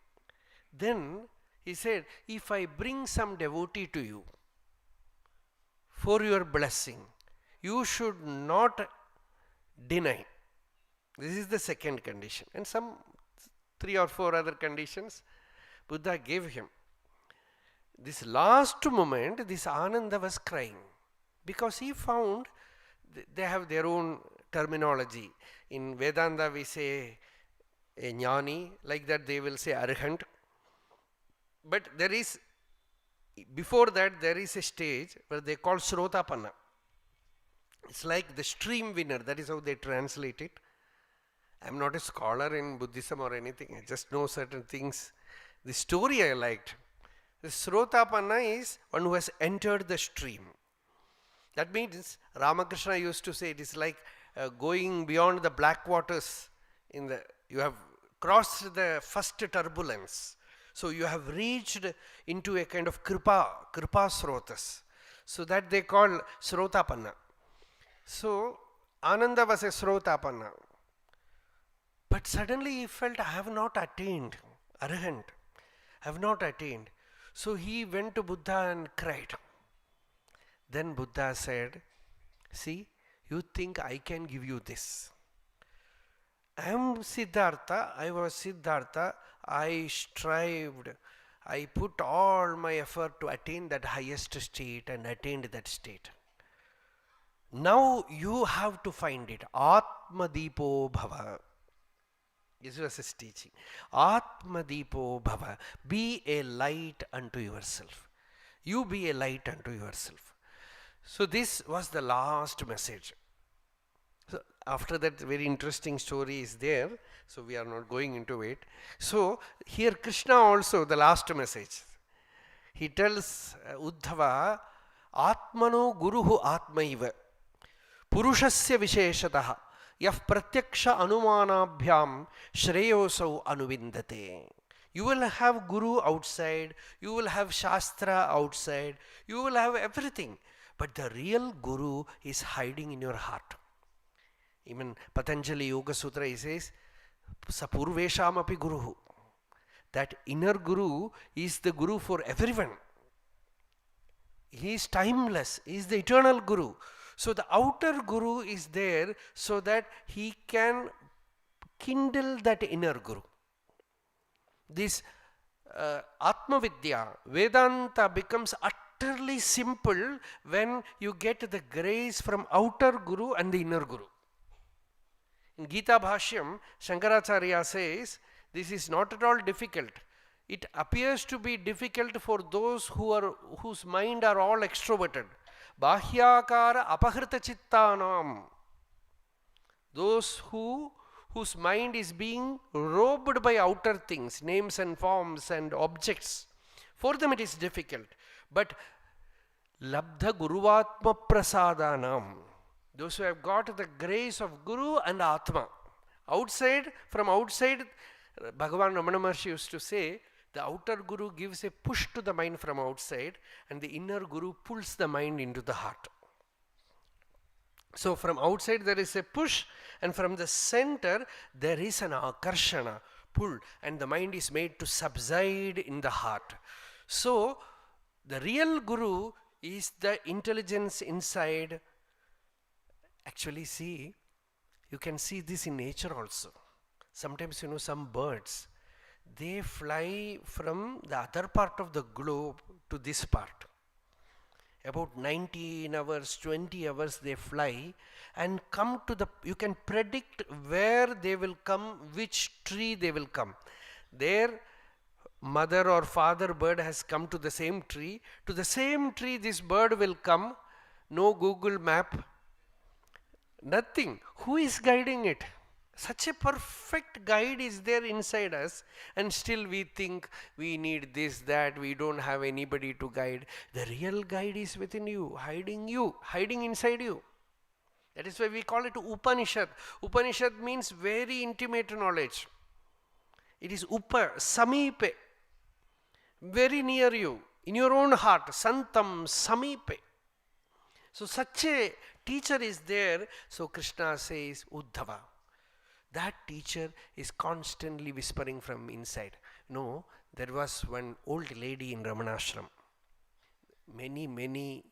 Then he said, if I bring some devotee to you for your blessing, you should not deny. This is the second condition. And some 3 or 4 other conditions Buddha gave him. This last moment, this Ananda was crying because he found they have their own terminology. In Vedanta we say a jnani, like that they will say arahant. But there is, before that there is a stage where they call Srotapanna. It's like the stream winner, that is how they translate it. I am not a scholar in Buddhism or anything, I just know certain things. The story I liked. The Srotapanna is one who has entered the stream. That means Ramakrishna used to say it is like going beyond the black waters. You have crossed the first turbulence. So you have reached into a kind of kripa srotas. So that they call Srotapanna. So Ananda was a Srotapanna. But suddenly he felt, I have not attained. Arahant. I have not attained. So he went to Buddha and cried. Then Buddha said, see, you think I can give you this. I am Siddhartha, I was Siddhartha, I strived, I put all my effort to attain that highest state and attained that state. Now you have to find it. Atmadipo bhava. This was his teaching. Atmadipo bhava. Be a light unto yourself. You be a light unto yourself. So this was the last message. So after that, very interesting story is there. So we are not going into it. So here Krishna also, the last message. He tells Uddhava, Atmano Guruhu Atmaiva. Purushasya Visheshataha. Yaf Pratyaksha Anumanabhyam Shreyosau Anuvindate. You will have Guru outside, you will have Shastra outside, you will have everything. But the real Guru is hiding in your heart. Even Patanjali Yoga Sutra, he says, Sapurvesham api Guruhu. That inner Guru is the Guru for everyone. He is timeless, he is the eternal Guru. So the outer Guru is there so that he can kindle that inner Guru. This Atma Vidya, Vedanta becomes utterly simple when you get the grace from outer Guru and the inner Guru. In Gita Bhashyam, Shankaracharya says, this is not at all difficult. It appears to be difficult for those whose mind are all extroverted. Bahyakara apahrita chittanam. Those whose mind is being robed by outer things, names and forms and objects. For them it is difficult. But labdha guruvatma prasadanam. Those who have got the grace of Guru and Atma. From outside, Bhagavan Ramana Maharshi used to say, the outer Guru gives a push to the mind from outside and the inner Guru pulls the mind into the heart. So from outside there is a push and from the center there is an akarshana, pull, and the mind is made to subside in the heart. So the real Guru is the intelligence inside. Actually, see, you can see this in nature also. Sometimes, some birds, they fly from the other part of the globe to this part. About 19 hours, 20 hours they fly and come to you can predict where they will come, which tree they will come. Their mother or father bird has come to the same tree. To the same tree this bird will come. No Google map. Nothing. Who is guiding it? Such a perfect guide is there inside us, and still we think we need this, that, we don't have anybody to guide. The real guide is within you, hiding inside you. That is why we call it Upanishad. Upanishad means very intimate knowledge. It is Samipe, very near you, in your own heart, Santam Samipe. So such a teacher is there. So Krishna says, Uddhava, that teacher is constantly whispering from inside. No, there was one old lady in Ramanashram. Many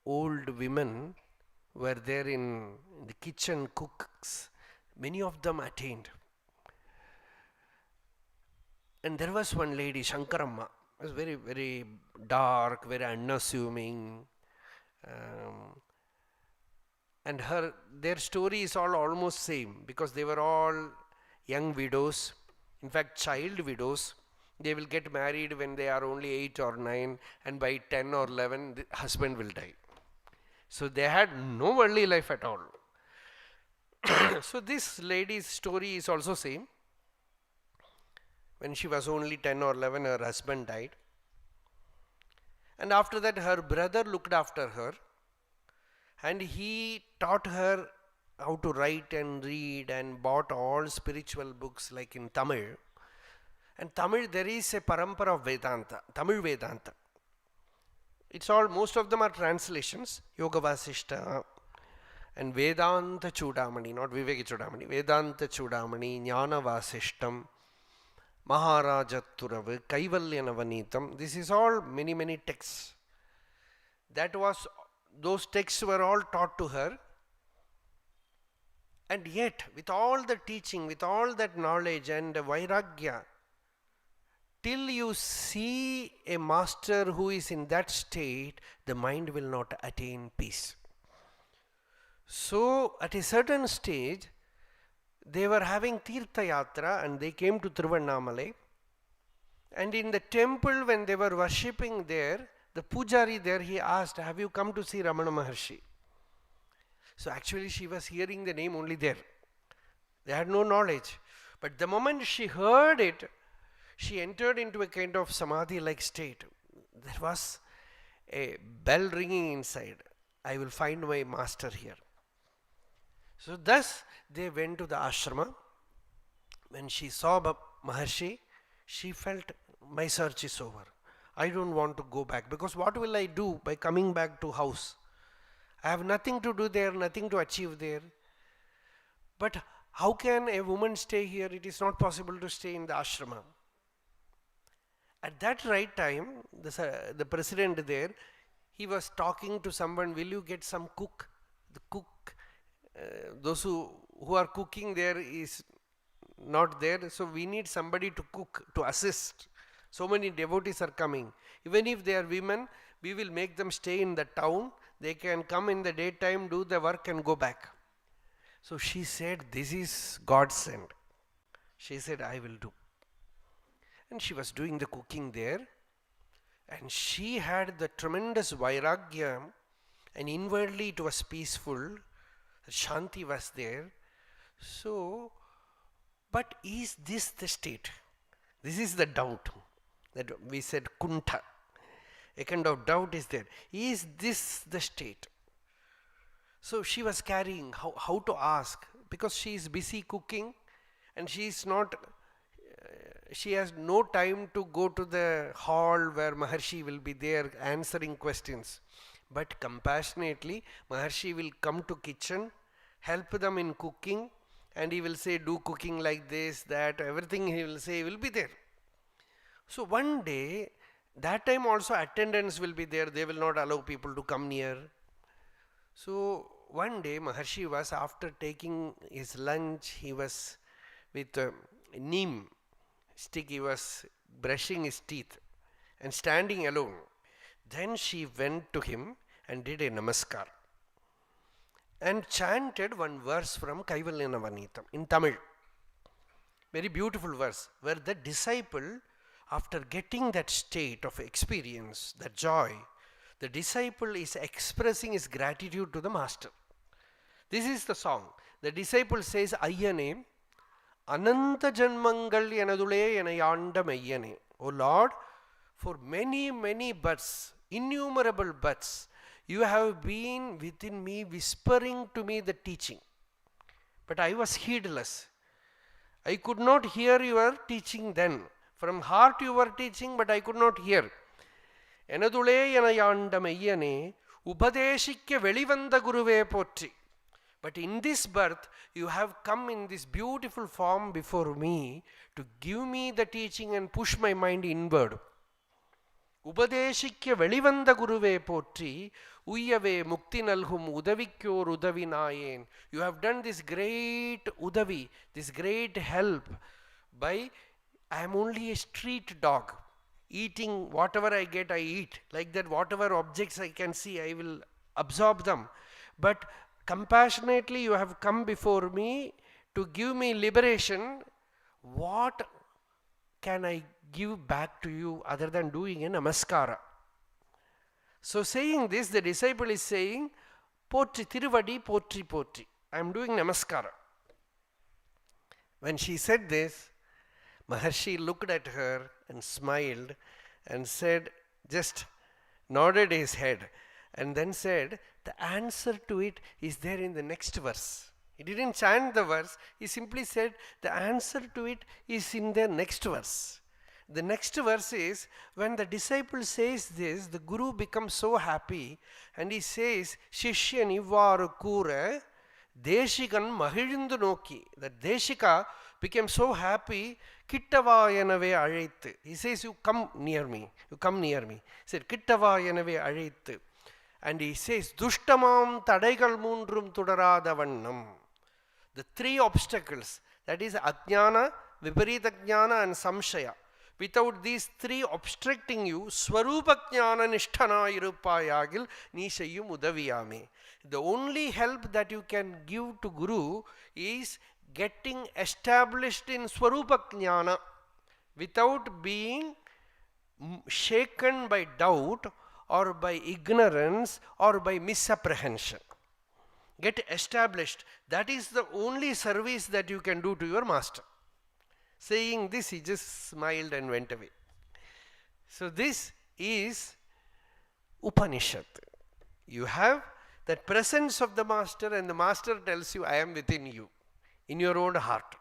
old women were there in the kitchen, cooks. Many of them attained. And there was one lady, Sankaramma. It was very, very dark, very unassuming. And their story is all almost same, because they were all young widows, in fact child widows. They will get married when they are only 8 or 9, and by 10 or 11 the husband will die. So they had no early life at all. So this lady's story is also same. When she was only 10 or 11, her husband died. And after that her brother looked after her. And he taught her how to write and read and bought all spiritual books like in Tamil. And Tamil, there is a parampara of Vedanta, Tamil Vedanta. It's all, most of them are translations, Yoga Vasishta and Vedanta Chudamani, not Viveka Chudamani, Vedanta Chudamani, Jnana Vasishtam, Maharajaturavu, Kaivalyanavanitam. This is all many, many texts. Those texts were all taught to her. And yet, with all the teaching, with all that knowledge and vairagya, till you see a master who is in that state, the mind will not attain peace. So, at a certain stage, they were having Tirtha Yatra and they came to Tiruvannamalai. And in the temple, when they were worshipping there, the pujari there, he asked, have you come to see Ramana Maharshi? So actually she was hearing the name only there. They had no knowledge. But the moment she heard it, she entered into a kind of samadhi-like state. There was a bell ringing inside. I will find my master here. So thus they went to the ashrama. When she saw Maharshi, she felt, my search is over. I don't want to go back, because what will I do by coming back to house? I have nothing to do there, nothing to achieve there. But how can a woman stay here? It is not possible to stay in the ashrama. At that right time, the president there, he was talking to someone, will you get some cook? The cook, those who are cooking there is not there, so we need somebody to cook, to assist. So many devotees are coming. Even if they are women, we will make them stay in the town. They can come in the daytime, do the work and go back. So she said, this is God sent. She said, I will do. And she was doing the cooking there. And she had the tremendous vairagya, and inwardly it was peaceful. Shanti was there. So, but is this the state? This is the doubt that we said kunta. A kind of doubt is there. Is this the state? So she was carrying how to ask, because she is busy cooking and she is not, she has no time to go to the hall where Maharshi will be there answering questions. But compassionately, Maharshi will come to kitchen, help them in cooking, and he will say, do cooking like this, that, everything he will say will be there. So one day, that time also attendants will be there, they will not allow people to come near. So one day Maharshi was, after taking his lunch, he was with a neem stick, he was brushing his teeth and standing alone. Then she went to him and did a namaskar and chanted one verse from Kaivalyanavanitam in Tamil. Very beautiful verse, where the disciple, after getting that state of experience, that joy, the disciple is expressing his gratitude to the master. This is the song. The disciple says, Ayyane, Ananta Janmangal Yanadule Yanayanda Mayyane. O Lord, for many, many births, innumerable births, you have been within me, whispering to me the teaching. But I was heedless. I could not hear your teaching then. From heart you were teaching, but I could not hear. Enadule yanayanda mayyane, upadeshikya velivanda guruve potti. But in this birth, you have come in this beautiful form before me to give me the teaching and push my mind inward. Upadeshikya velivanda guruve potti, uyave mukti nalhum udavikyor udavinayen. You have done this great udavi, this great help by, I am only a street dog. Eating whatever I get, I eat. Like that, whatever objects I can see, I will absorb them. But compassionately you have come before me to give me liberation. What can I give back to you other than doing a namaskara? So saying this, the disciple is saying, Potri Tiruvadi, Potri Potri. I am doing namaskara. When she said this, Maharshi looked at her and smiled and said, just nodded his head and then said, the answer to it is there in the next verse. He didn't chant the verse, he simply said, the answer to it is in the next verse. The next verse is, when the disciple says this, the Guru becomes so happy and he says, Shishya nivaru kura Deshikan Mahizhindu Noki. That Deshika became so happy. Kittavayanave Azhaithu. He says, you come near me. You come near me. He said, Kittavayanave Azhaithu. And he says, Dushtamam Tadaigal Mundrum Tudaradavannam. The three obstacles, that is Ajnana, Viparita Jnana and Samshaya. Without these three obstructing you, Swarupa Jnana Nishtana Irupayagil Nishayum Udaviyame. The only help that you can give to Guru is getting established in Swarupa Jnana without being shaken by doubt or by ignorance or by misapprehension. Get established. That is the only service that you can do to your master. Saying this, he just smiled and went away. So this is Upanishad. You have that presence of the master, and the master tells you, I am within you, in your own heart.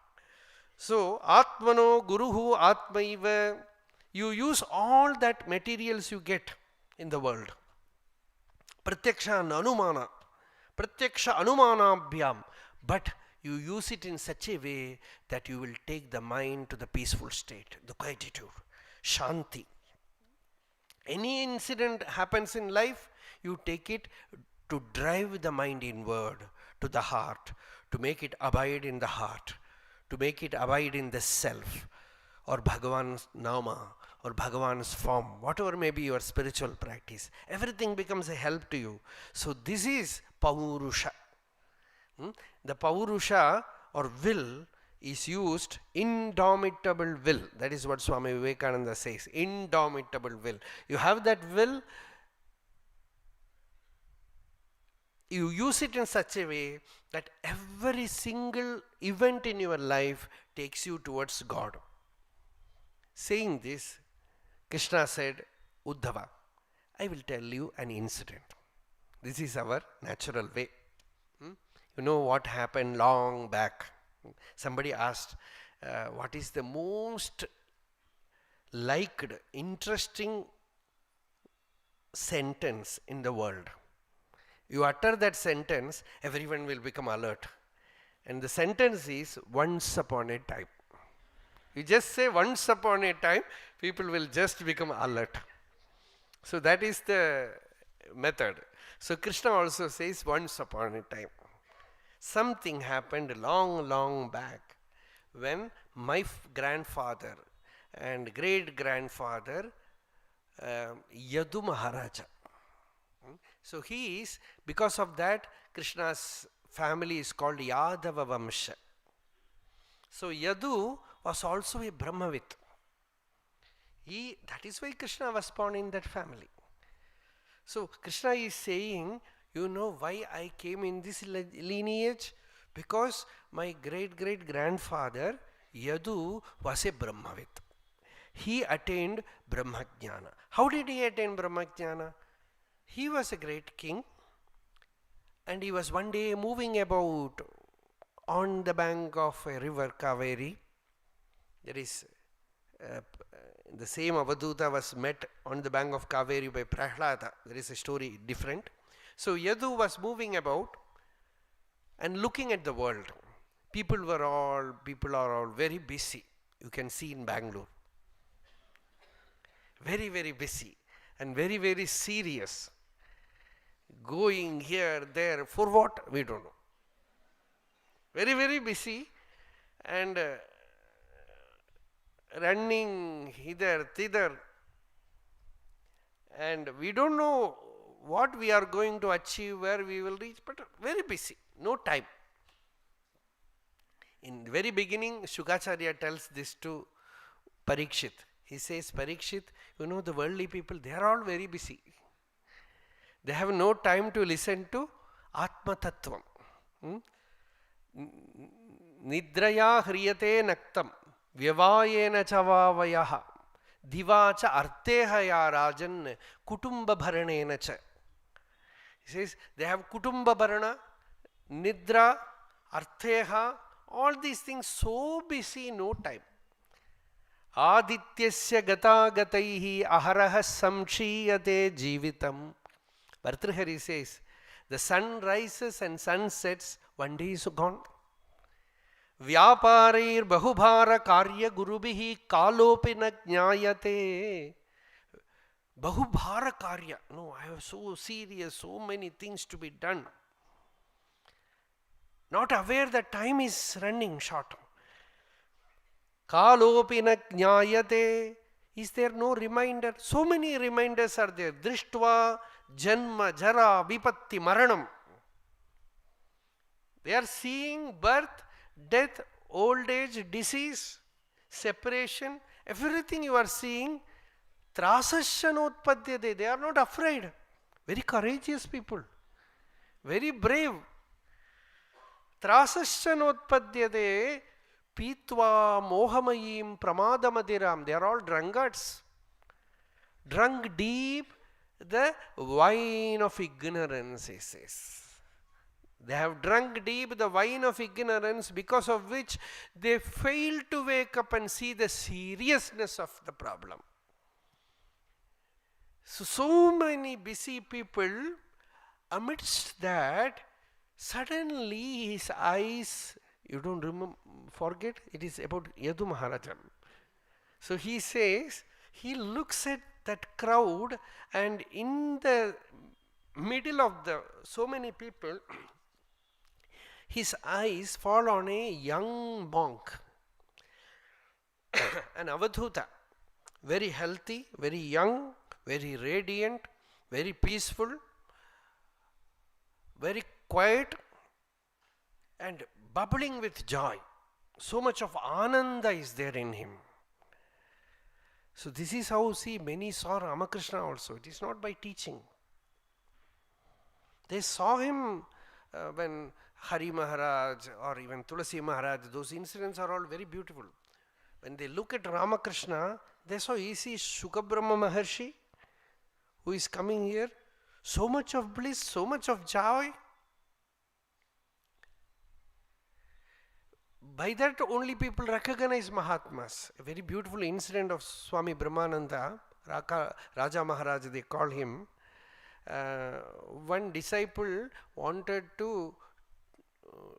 So, Atmano Guruhu Atmaiva, you use all that materials you get in the world. Pratyaksha and Anumana. Pratyaksha Anumanabhyam. But you use it in such a way that you will take the mind to the peaceful state, the quietude, Shanti. Any incident happens in life, you take it to drive the mind inward, to the heart, to make it abide in the heart, to make it abide in the self, or Bhagavan's Nama, or Bhagavan's form, whatever may be your spiritual practice. Everything becomes a help to you. So this is Paurusha. The Paurusha or will is used, indomitable will. That is what Swami Vivekananda says, indomitable will. You have that will, you use it in such a way that every single event in your life takes you towards God. Saying this, Krishna said, Uddhava, I will tell you an incident. This is our natural way. You know what happened long back? Somebody asked, what is the most liked, interesting sentence in the world? You utter that sentence, everyone will become alert. And the sentence is, once upon a time. You just say once upon a time, people will just become alert. So that is the method. So Krishna also says once upon a time. Something happened long back when my grandfather and great-grandfather Yadu Maharaja. So he is, because of that, Krishna's family is called Yadava Vamsha. So Yadu was also a Brahmavit. That is why Krishna was born in that family. So Krishna is saying, you know why I came in this lineage? Because my great-great-grandfather Yadu was a Brahmavit. He attained Brahmajnana. How did he attain Brahmajnana? He was a great king, and he was one day moving about on the bank of a river Kaveri. There is the same Avaduta was met on the bank of Kaveri by Prahlada. There is a story different. So Yadu was moving about and looking at the world. People are all very busy. You can see in Bangalore. Very, very busy and very, very serious. Going here, there, for what? We don't know. Very, very busy and running hither, thither. And we don't know what we are going to achieve, where we will reach, but very busy, no time. In the very beginning, Shukacharya tells this to Parikshit. He says, Parikshit, you know the worldly people, they are all very busy. They have no time to listen to Atma Tattvam. Nidraya hriyate naktam vyavayena chavavayaha divacha arteha ya rajan kutumba bharanena cha. He says they have kutumba bharana, nidra, arteha, all these things so busy, no time. Adityasya gata gataihi aharaha samshiyate jivitam. Bhartrihari says The sun rises and sun sets, one day is gone. Vyaparir bahubhara karya gurubihi kalopi na jnayate. Bahubhara karya. No, I have so serious, so many things to be done. Not aware that time is running short. Kalopi na jnayate. Is there no reminder? So many reminders are there. Drishtva janma jara vipatti maranam. They are seeing birth, death, old age, disease, separation, everything you are seeing. Trasasyanotpadyate. They are not afraid. Very courageous people. Very brave. Trasasyanotpadyate. Pitva mohamayim pramadamadiram. They are all drunkards. Drunk deep the wine of ignorance, he says. They have drunk deep the wine of ignorance, because of which they fail to wake up and see the seriousness of the problem. So many busy people, amidst that, suddenly his eyes, you don't remember, forget, it is about Yadu Maharaja. So he says, he looks at that crowd, and in the middle of the so many people, his eyes fall on a young monk, an avadhuta, very healthy, very young, very radiant, very peaceful, very quiet, and bubbling with joy. So much of ananda is there in him. So this is how, see, many saw Ramakrishna also. It is not by teaching. They saw him when Hari Maharaj or even Tulasi Maharaj, those incidents are all very beautiful. When they look at Ramakrishna, they saw, you see Shukabrahma Maharshi, who is coming here, so much of bliss, so much of joy. By that only people recognize Mahatmas. A very beautiful incident of Swami Brahmananda, Raja Maharaj they call him. One disciple wanted to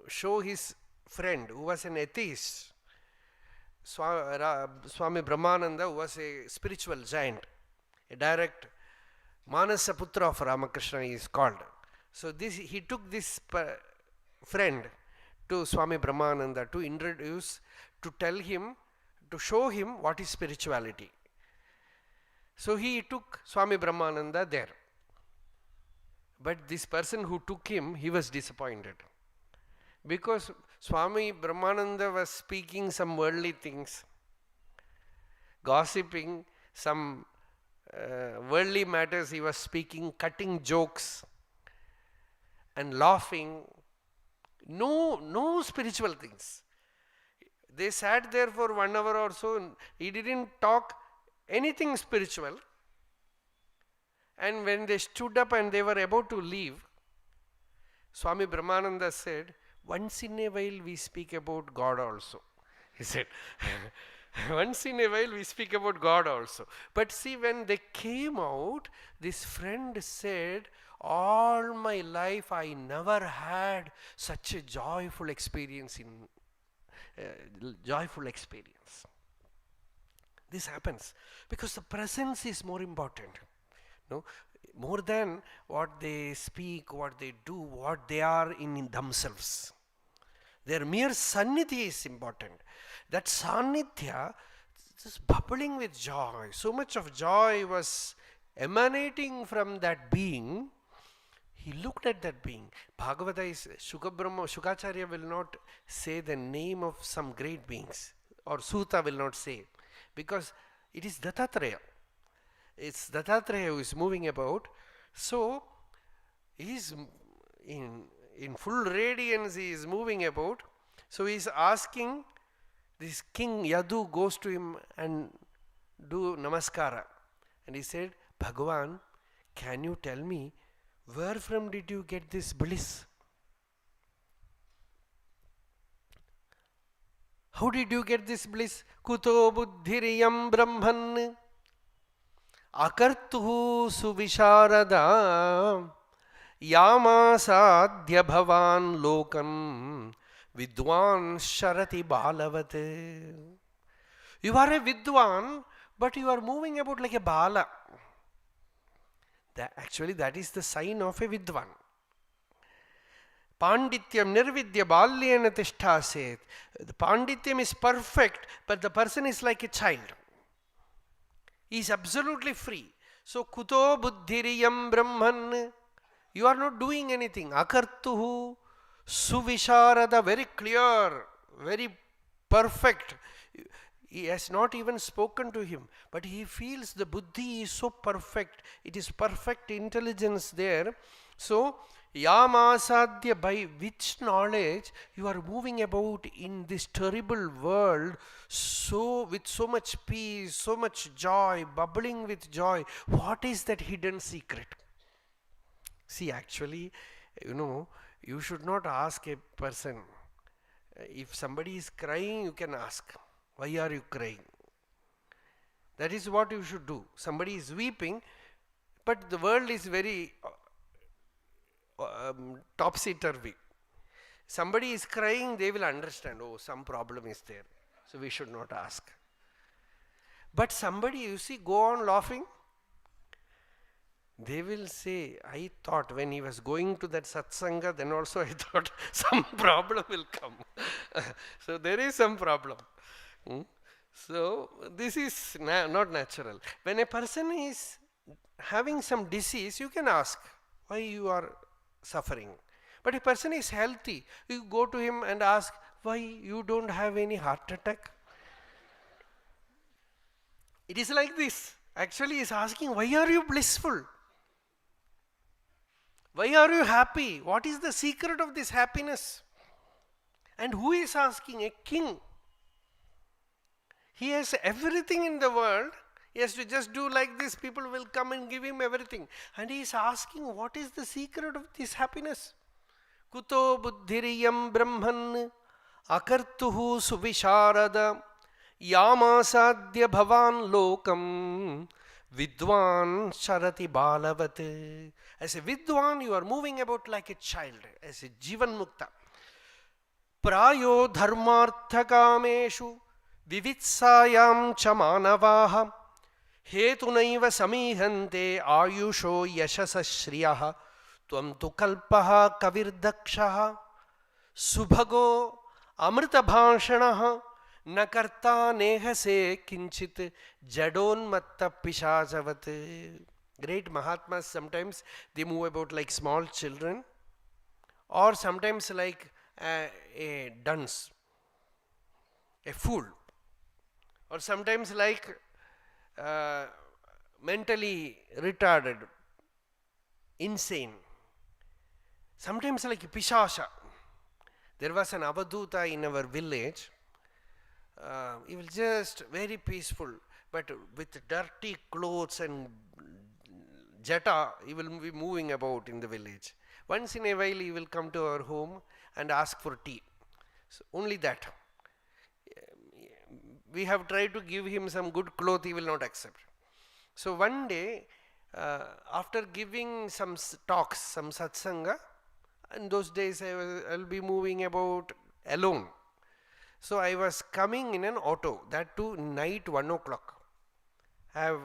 show his friend who was an atheist, Swami Brahmananda, who was a spiritual giant, a direct Manasa Putra of Ramakrishna is called. So he took this friend to Swami Brahmananda to introduce, to tell him, to show him what is spirituality. So he took Swami Brahmananda there. But this person who took him, he was disappointed. Because Swami Brahmananda was speaking some worldly things, gossiping, some worldly matters he was speaking, cutting jokes and laughing. No spiritual things. They sat there for 1 hour or so. He didn't talk anything spiritual. And when they stood up and they were about to leave, Swami Brahmananda said, once in a while we speak about God also. He said, once in a while we speak about God also. But see, when they came out, this friend said, all my life I never had such a joyful experience This happens because the presence is more important. No, more than what they speak, what they do, what they are in themselves. Their mere sannidhi is important. That sannidhya, just bubbling with joy. So much of joy was emanating from that being. He looked at that being. Bhagavata is, Shukacharya will not say the name of some great beings, or Suta will not say, because it is Dattatreya. It's Dattatreya who is moving about. So, he is in full radiance, he is moving about. So, he is asking, this king Yadu goes to him and do namaskara. And he said, Bhagavan, can you tell me, where from did you get this bliss? How did you get this bliss? Kuto buddhiriyam brahman akartuhu suvisharada Yamasadhya bhavan lokam vidwan sharati balavat. You are a vidwan, but you are moving about like a bala. Actually, that is the sign of a vidwan. Pandityam nirvidya balyena tishtaset. The pandityam is perfect, but the person is like a child. He is absolutely free. So, kuto buddhiriyam brahman. You are not doing anything. Akartuhu suvisharada, very clear, very perfect. He has not even spoken to him, but he feels the buddhi is so perfect. It is perfect intelligence there. So, Yamasadhya, by which knowledge you are moving about in this terrible world, so with so much peace, so much joy, bubbling with joy. What is that hidden secret? See, actually, you should not ask a person. If somebody is crying, you can ask, why are you crying? That is what you should do. Somebody is weeping, but the world is very topsy-turvy. Somebody is crying, they will understand, oh, some problem is there. So we should not ask. But somebody, you see, go on laughing, they will say, I thought when he was going to that satsanga, then also I thought some problem will come. So there is some problem. So this is not natural. When a person is having some disease, you can ask why you are suffering. But a person is healthy, you go to him and ask why you don't have any heart attack. It is like this. Actually, he is asking, why are you blissful? Why are you happy? What is the secret of this happiness? And who is asking? A king. He has everything in the world. He has to just do like this. People will come and give him everything. And he is asking, what is the secret of this happiness? Kuto buddhiriyam brahman akartuhu suvisharada yamasadhya bhavan lokam vidwan sharati balavat. As a vidwan, you are moving about like a child, as a jivan mukta. Prayo dharmartha kameshu vivitsayam cha manavaha hetunaiva samihante ayusho yashasa shriyaha tvam tu kalpaha kavirdakshaha subhago amrita bhashanaha nakarta nehase kinchit jadonmatta pishachavat. Great Mahatmas, sometimes they move about like small children, or sometimes like a dunce, a fool, or sometimes like mentally retarded, insane, sometimes like a pishasha. There was an avaduta in our village. He was just very peaceful, but with dirty clothes and jata, he will be moving about in the village. Once in a while, he will come to our home and ask for tea. So only that. We have tried to give him some good cloth, he will not accept. So one day, after giving some talks, some satsanga, in those days I will be moving about alone. So I was coming in an auto, that too night 1 o'clock. I have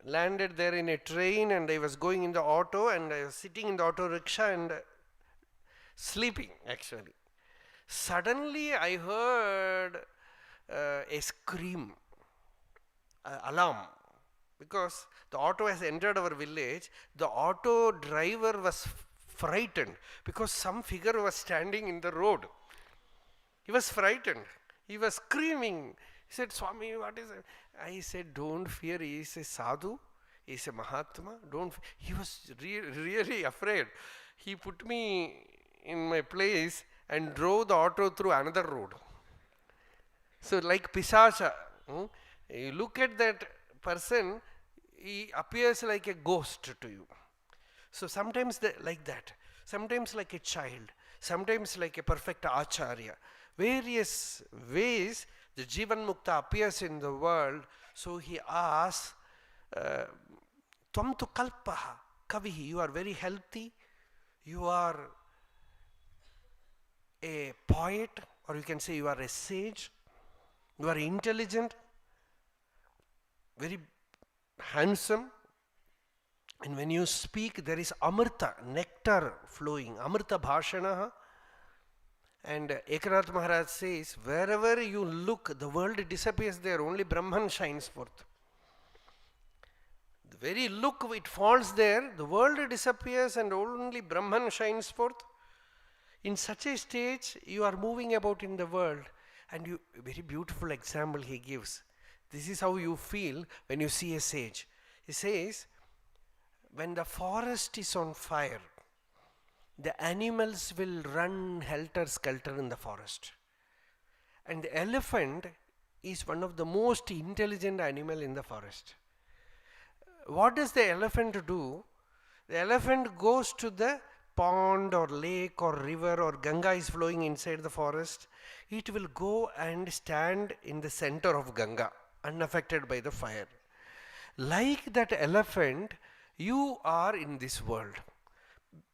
landed there in a train and I was going in the auto and I was sitting in the auto rickshaw and sleeping actually. Suddenly I heard a scream, alarm, because the auto has entered our village. The auto driver was frightened because some figure was standing in the road. He was frightened. He was screaming. He said, Swami, what is it? I said, don't fear. He is a sadhu. He is a Mahatma. He was really afraid. He put me in my place and drove the auto through another road. So like Pishacha, you look at that person, he appears like a ghost to you. So sometimes like that, sometimes like a child, sometimes like a perfect acharya. Various ways the Jivan Mukta appears in the world. So he asks, Tvam tu kalpaha, kavihi, you are very healthy, you are a poet, or you can say you are a sage, you are intelligent, very handsome, and when you speak there is amrita, nectar flowing, amrita bhashana. And Ekanath Maharaj says, wherever you look, the world disappears there, only Brahman shines forth. The very look it falls there, the world disappears and only Brahman shines forth. In such a stage, you are moving about in the world, and you, a very beautiful example he gives. This is how you feel when you see a sage. He says, when the forest is on fire, the animals will run helter-skelter in the forest. And the elephant is one of the most intelligent animal in the forest. What does the elephant do? The elephant goes to the pond or lake or river or Ganga is flowing inside the forest. It will go and stand in the center of Ganga, unaffected by the fire. Like that elephant, you are in this world.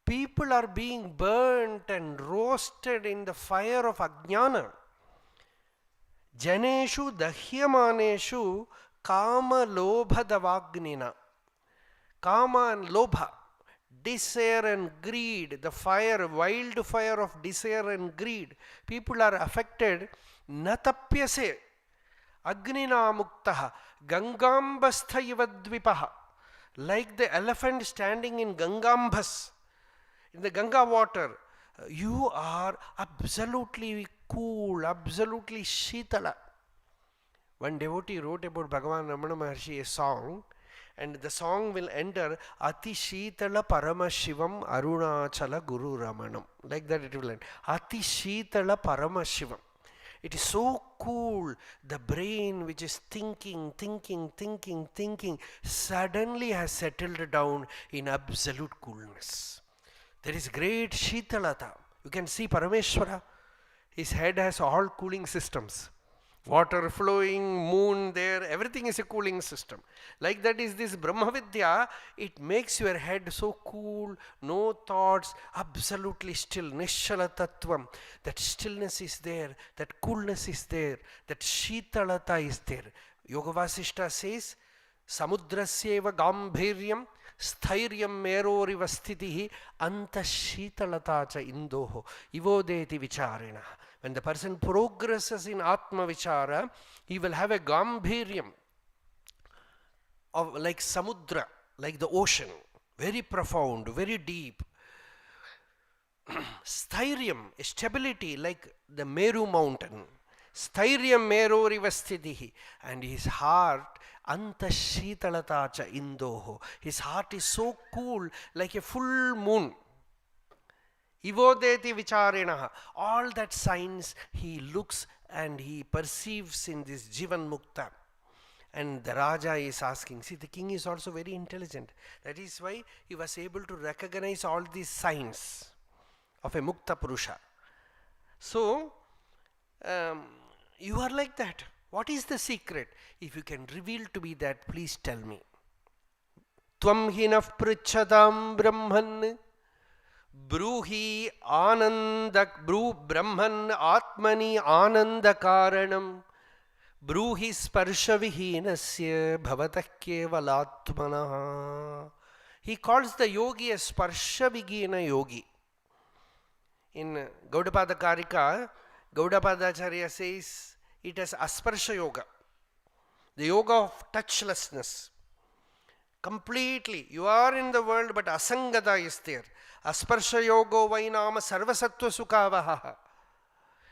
People are being burnt and roasted in the fire of Ajnana. Janeshu dahyamaneshu kama lobha davagnina. Kama and lobha, desire and greed, the fire, wildfire of desire and greed. People are affected. Natapyase agnina muktaha gangambastha ivadvipaha. Like the elephant standing in Gangambas, in the Ganga water, you are absolutely cool, absolutely shitala. One devotee wrote about Bhagavan Ramana Maharshi a song, and the song will enter Ati Shitala Parama Shivam Arunachala Guru Ramanam. Like that it will end. Ati Shitala Parama Shivam. It is so cool. The brain which is thinking, suddenly has settled down in absolute coolness. There is great Shitalata. You can see Parameshwara. His head has all cooling systems. Water flowing, moon there, everything is a cooling system. Like that is this Brahma Vidya. It makes your head so cool, no thoughts, absolutely still. Nishala Tattvam. That stillness is there, that coolness is there, that Shitalata is there. Yoga Vasishta says, Samudrasyeva Gambhiryam Sthiryam Meroriva Sthitihi Anta Shitalata cha Indoho Ivodeti Vicharina. When the person progresses in Atma Vichara, he will have a Gambhiryam of like Samudra, like the ocean, very profound, very deep. Sthiryam, stability like the Meru mountain. Sthiryam Meroriva Sthitihi. And his heart, Anta Shitalata cha Indoho. His heart is so cool, like a full moon. Ivodeti Vicharinaha. All that signs he looks and he perceives in this Jivan Mukta. And the Raja is asking, see, the king is also very intelligent. That is why he was able to recognize all these signs of a Mukta Purusha. So, you are like that. What is the secret? If you can reveal to me that, please tell me. Tvam hinaf prichadam brahman bruhi anandak bru brahman atmani ananda karanam bruhi sparsha vihinasya bhavatah kevalatmana. He calls the yogi a sparsha vigina yogi. In Gaudapada Karika, Gaudapadacharya says it is asparsha yoga, the yoga of touchlessness. Completely, you are in the world, but asangata is there. Asparsha yogo vainama sarvasattva sukavaha.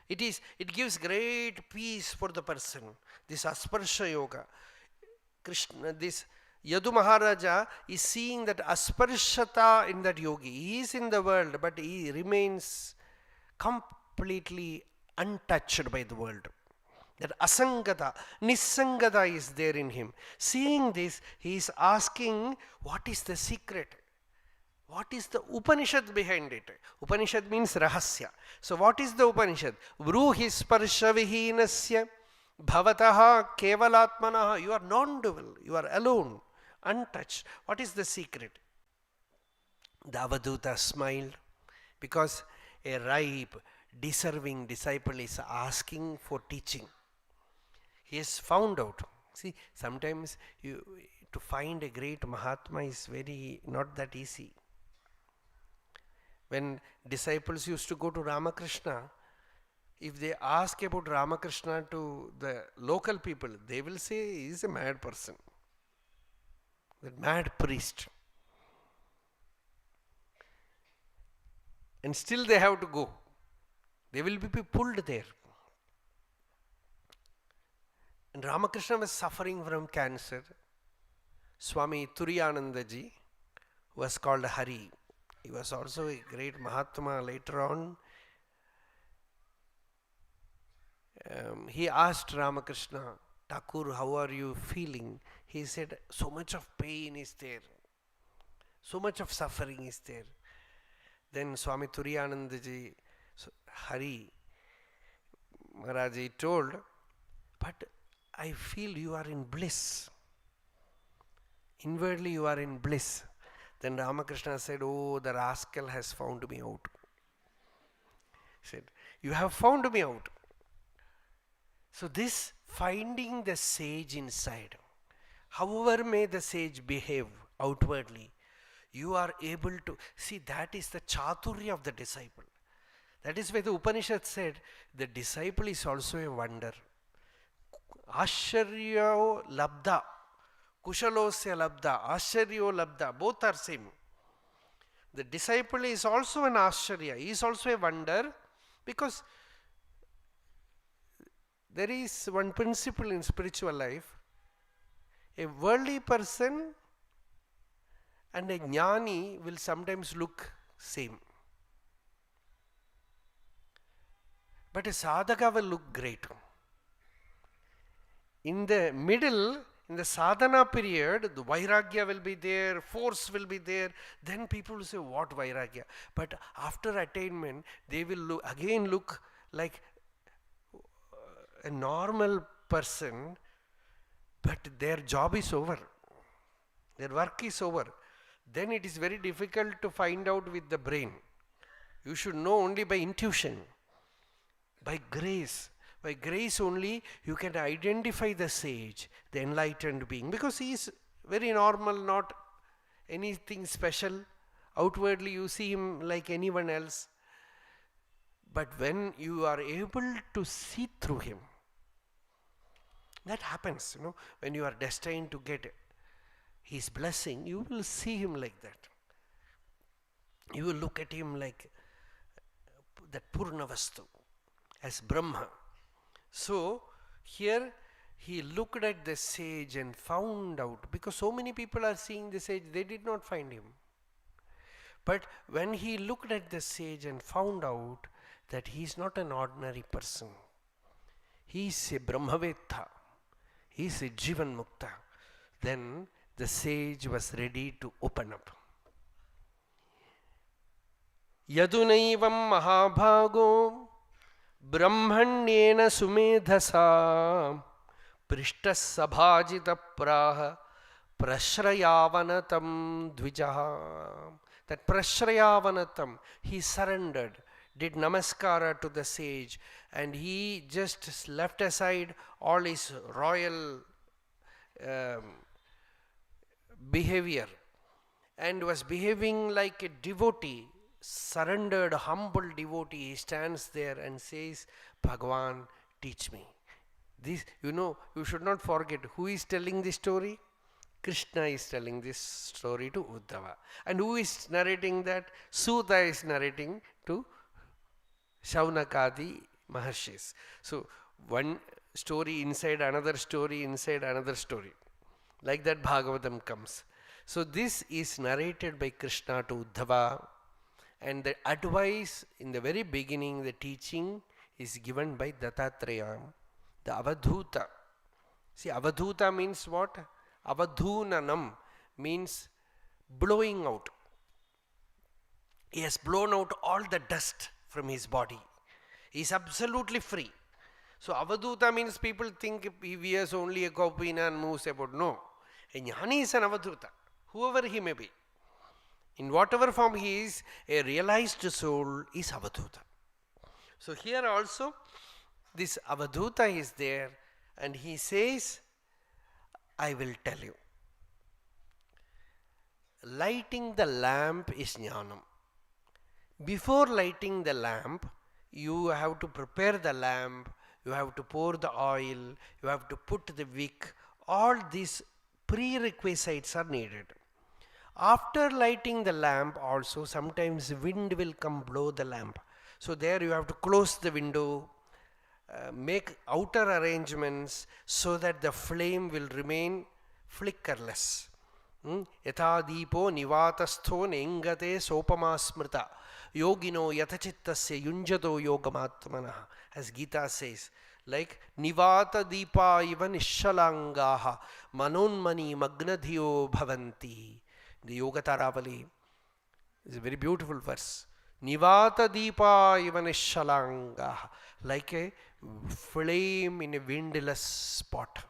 It gives great peace for the person. This asparsha yoga. Krishna, this Yadu Maharaja is seeing that asparshata in that yogi. He is in the world, but he remains completely untouched by the world. That asangata, nisangata is there in him. Seeing this, he is asking, what is the secret? What is the Upanishad behind it? Upanishad means rahasya. So what is the Upanishad? Vruhi sparsha vihinasya bhavataha kevalatmanaha. You are non-dual. You are alone, untouched. What is the secret? The Avaduta smiled. Because a ripe, deserving disciple is asking for teaching. He has found out. See, sometimes to find a great Mahatma is very not that easy. When disciples used to go to Ramakrishna, if they ask about Ramakrishna to the local people, they will say he is a mad person, that mad priest. And still they have to go. They will be pulled there. And Ramakrishna was suffering from cancer. Swami Turiyanandaji was called Hari. He was also a great Mahatma later on. He asked Ramakrishna, Thakur, how are you feeling? He said, so much of pain is there. So much of suffering is there. Then Swami Turiyanandaji, Hari Maharaji told, but I feel you are in bliss. Inwardly you are in bliss. Then Ramakrishna said, oh, the rascal has found me out. He said, you have found me out. So this finding the sage inside, however may the sage behave outwardly, you are able to see, that is the chaturya of the disciple. That is why the Upanishad said the disciple is also a wonder. Asharyo labda, kushalosya labda, asharyo labda, both are same. The disciple is also an asharya, he is also a wonder, because there is one principle in spiritual life. A worldly person and a jnani will sometimes look same. But a sadhaka will look great. In the middle, in the sadhana period, the vairagya will be there, force will be there. Then people will say, what vairagya? But after attainment, they will again look like a normal person, but their job is over. Their work is over. Then it is very difficult to find out with the brain. You should know only by intuition, by grace. By grace only you can identify the sage, the enlightened being, because he is very normal, not anything special. Outwardly you see him like anyone else. But when you are able to see through him, that happens, when you are destined to get his blessing, you will see him like that. You will look at him like that Purnavastu, as Brahma. So, here he looked at the sage and found out, because so many people are seeing the sage, they did not find him. But when he looked at the sage and found out that he is not an ordinary person, he is a Brahmavedha, he is a Jivan Mukta, then the sage was ready to open up. Yadunaivam mahabhago brahmanyena sumedhasa prishtas sabhajita praha prashrayavanatam dvijaha. That prashrayavanatam, he surrendered, did namaskara to the sage, and he just left aside all his royal behavior and was behaving like a devotee, surrendered, humble devotee. He stands there and says, Bhagavan, teach me. This, you should not forget who is telling this story. Krishna is telling this story to Uddhava. And who is narrating that? Suta is narrating to Shaunakadi Maharshis. So, one story inside another story inside another story. Like that Bhagavatam comes. So, this is narrated by Krishna to Uddhava. And the advice in the very beginning, the teaching is given by Dattatreya, the Avadhuta. See, Avadhuta means what? Avadhunanam means blowing out. He has blown out all the dust from his body. He is absolutely free. So Avadhuta means people think he wears only a kaupina and moves about. No. A jnani is an Avadhuta, whoever he may be. In whatever form he is, a realized soul is Avadhuta. So here also, this Avadhuta is there, and he says, I will tell you. Lighting the lamp is jnanam. Before lighting the lamp, you have to prepare the lamp, you have to pour the oil, you have to put the wick. All these prerequisites are needed. After lighting the lamp also, sometimes wind will come blow the lamp. So there you have to close the window, make outer arrangements so that the flame will remain flickerless. Yatha deepo nivatastho nengate sopama smrita yogino yathachittasya yunjato yogamatmanah. As Gita says, like nivata deepa iva nishalangaha manonmani magnadhiyo bhavanti. The Yoga Taravali is a very beautiful verse. Nivata deepa iva nishalangaha, like a flame in a windless spot.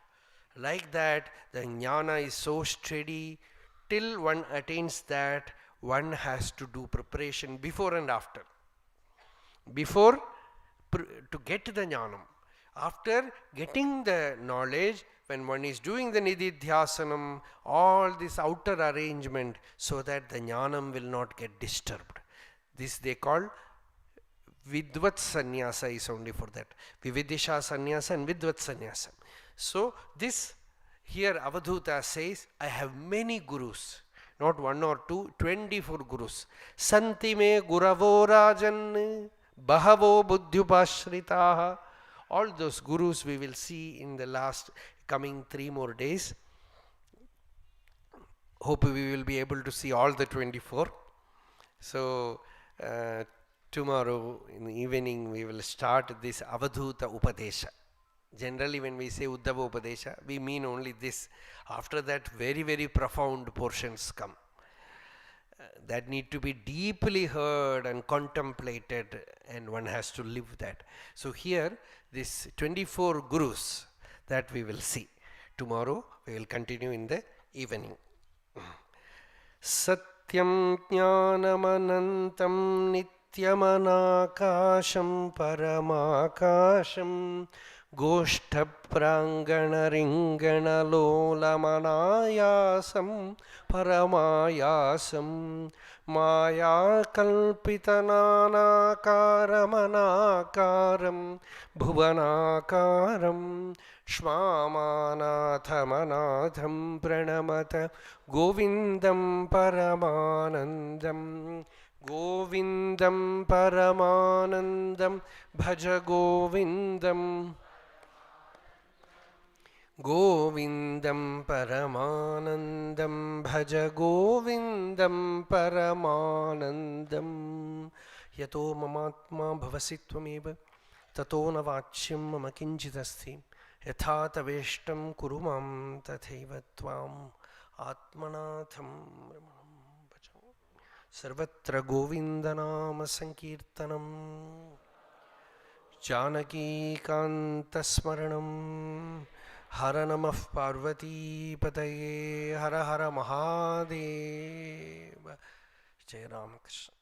Like that, the jnana is so steady. Till one attains that, one has to do preparation before and after. Before, to get the jnanam. After getting the knowledge, when one is doing the nididhyasanam, all this outer arrangement, so that the jnanam will not get disturbed. This they call vidvat sannyasa, is only for that. Vividisha sannyasa and vidvat sannyasa. So this here Avadhuta says, I have many gurus, not one or two, 24 gurus. Santi me guravo rajan bahavo buddhyupashritaha. All those gurus we will see in the last coming 3 more days. Hope we will be able to see all the 24. So tomorrow in the evening we will start this Avadhuta Upadesha. Generally when we say Uddhava Upadesha, we mean only this. After that, very, very profound portions come. That need to be deeply heard and contemplated, and one has to live that. So here, this 24 gurus that we will see. Tomorrow we will continue in the evening. Satyam jnanamanantam nityamanakasham paramakasham Goshta prangana ringana lolamanayasam paramayasam maya kalpitananakaram bhuvanakaram shmamanathamanatham pranamata govindam paramanandam govindam paramanandam bhaja govindam Govindam Paramanandam Bhaja Govindam Paramanandam Yato Mamatma Bhavasitvameva Tato Navachyam Mama Kinchidasti Yatha Taveshtam Kurumam Tatheva Tvam Atmanatham Ramanam Bhajam Sarvatra Govindanama Sankirtanam Janaki Kantasmaranam Hara Namah Parvati Pataye Hara Hara Mahadeva Jai Ramakrishna.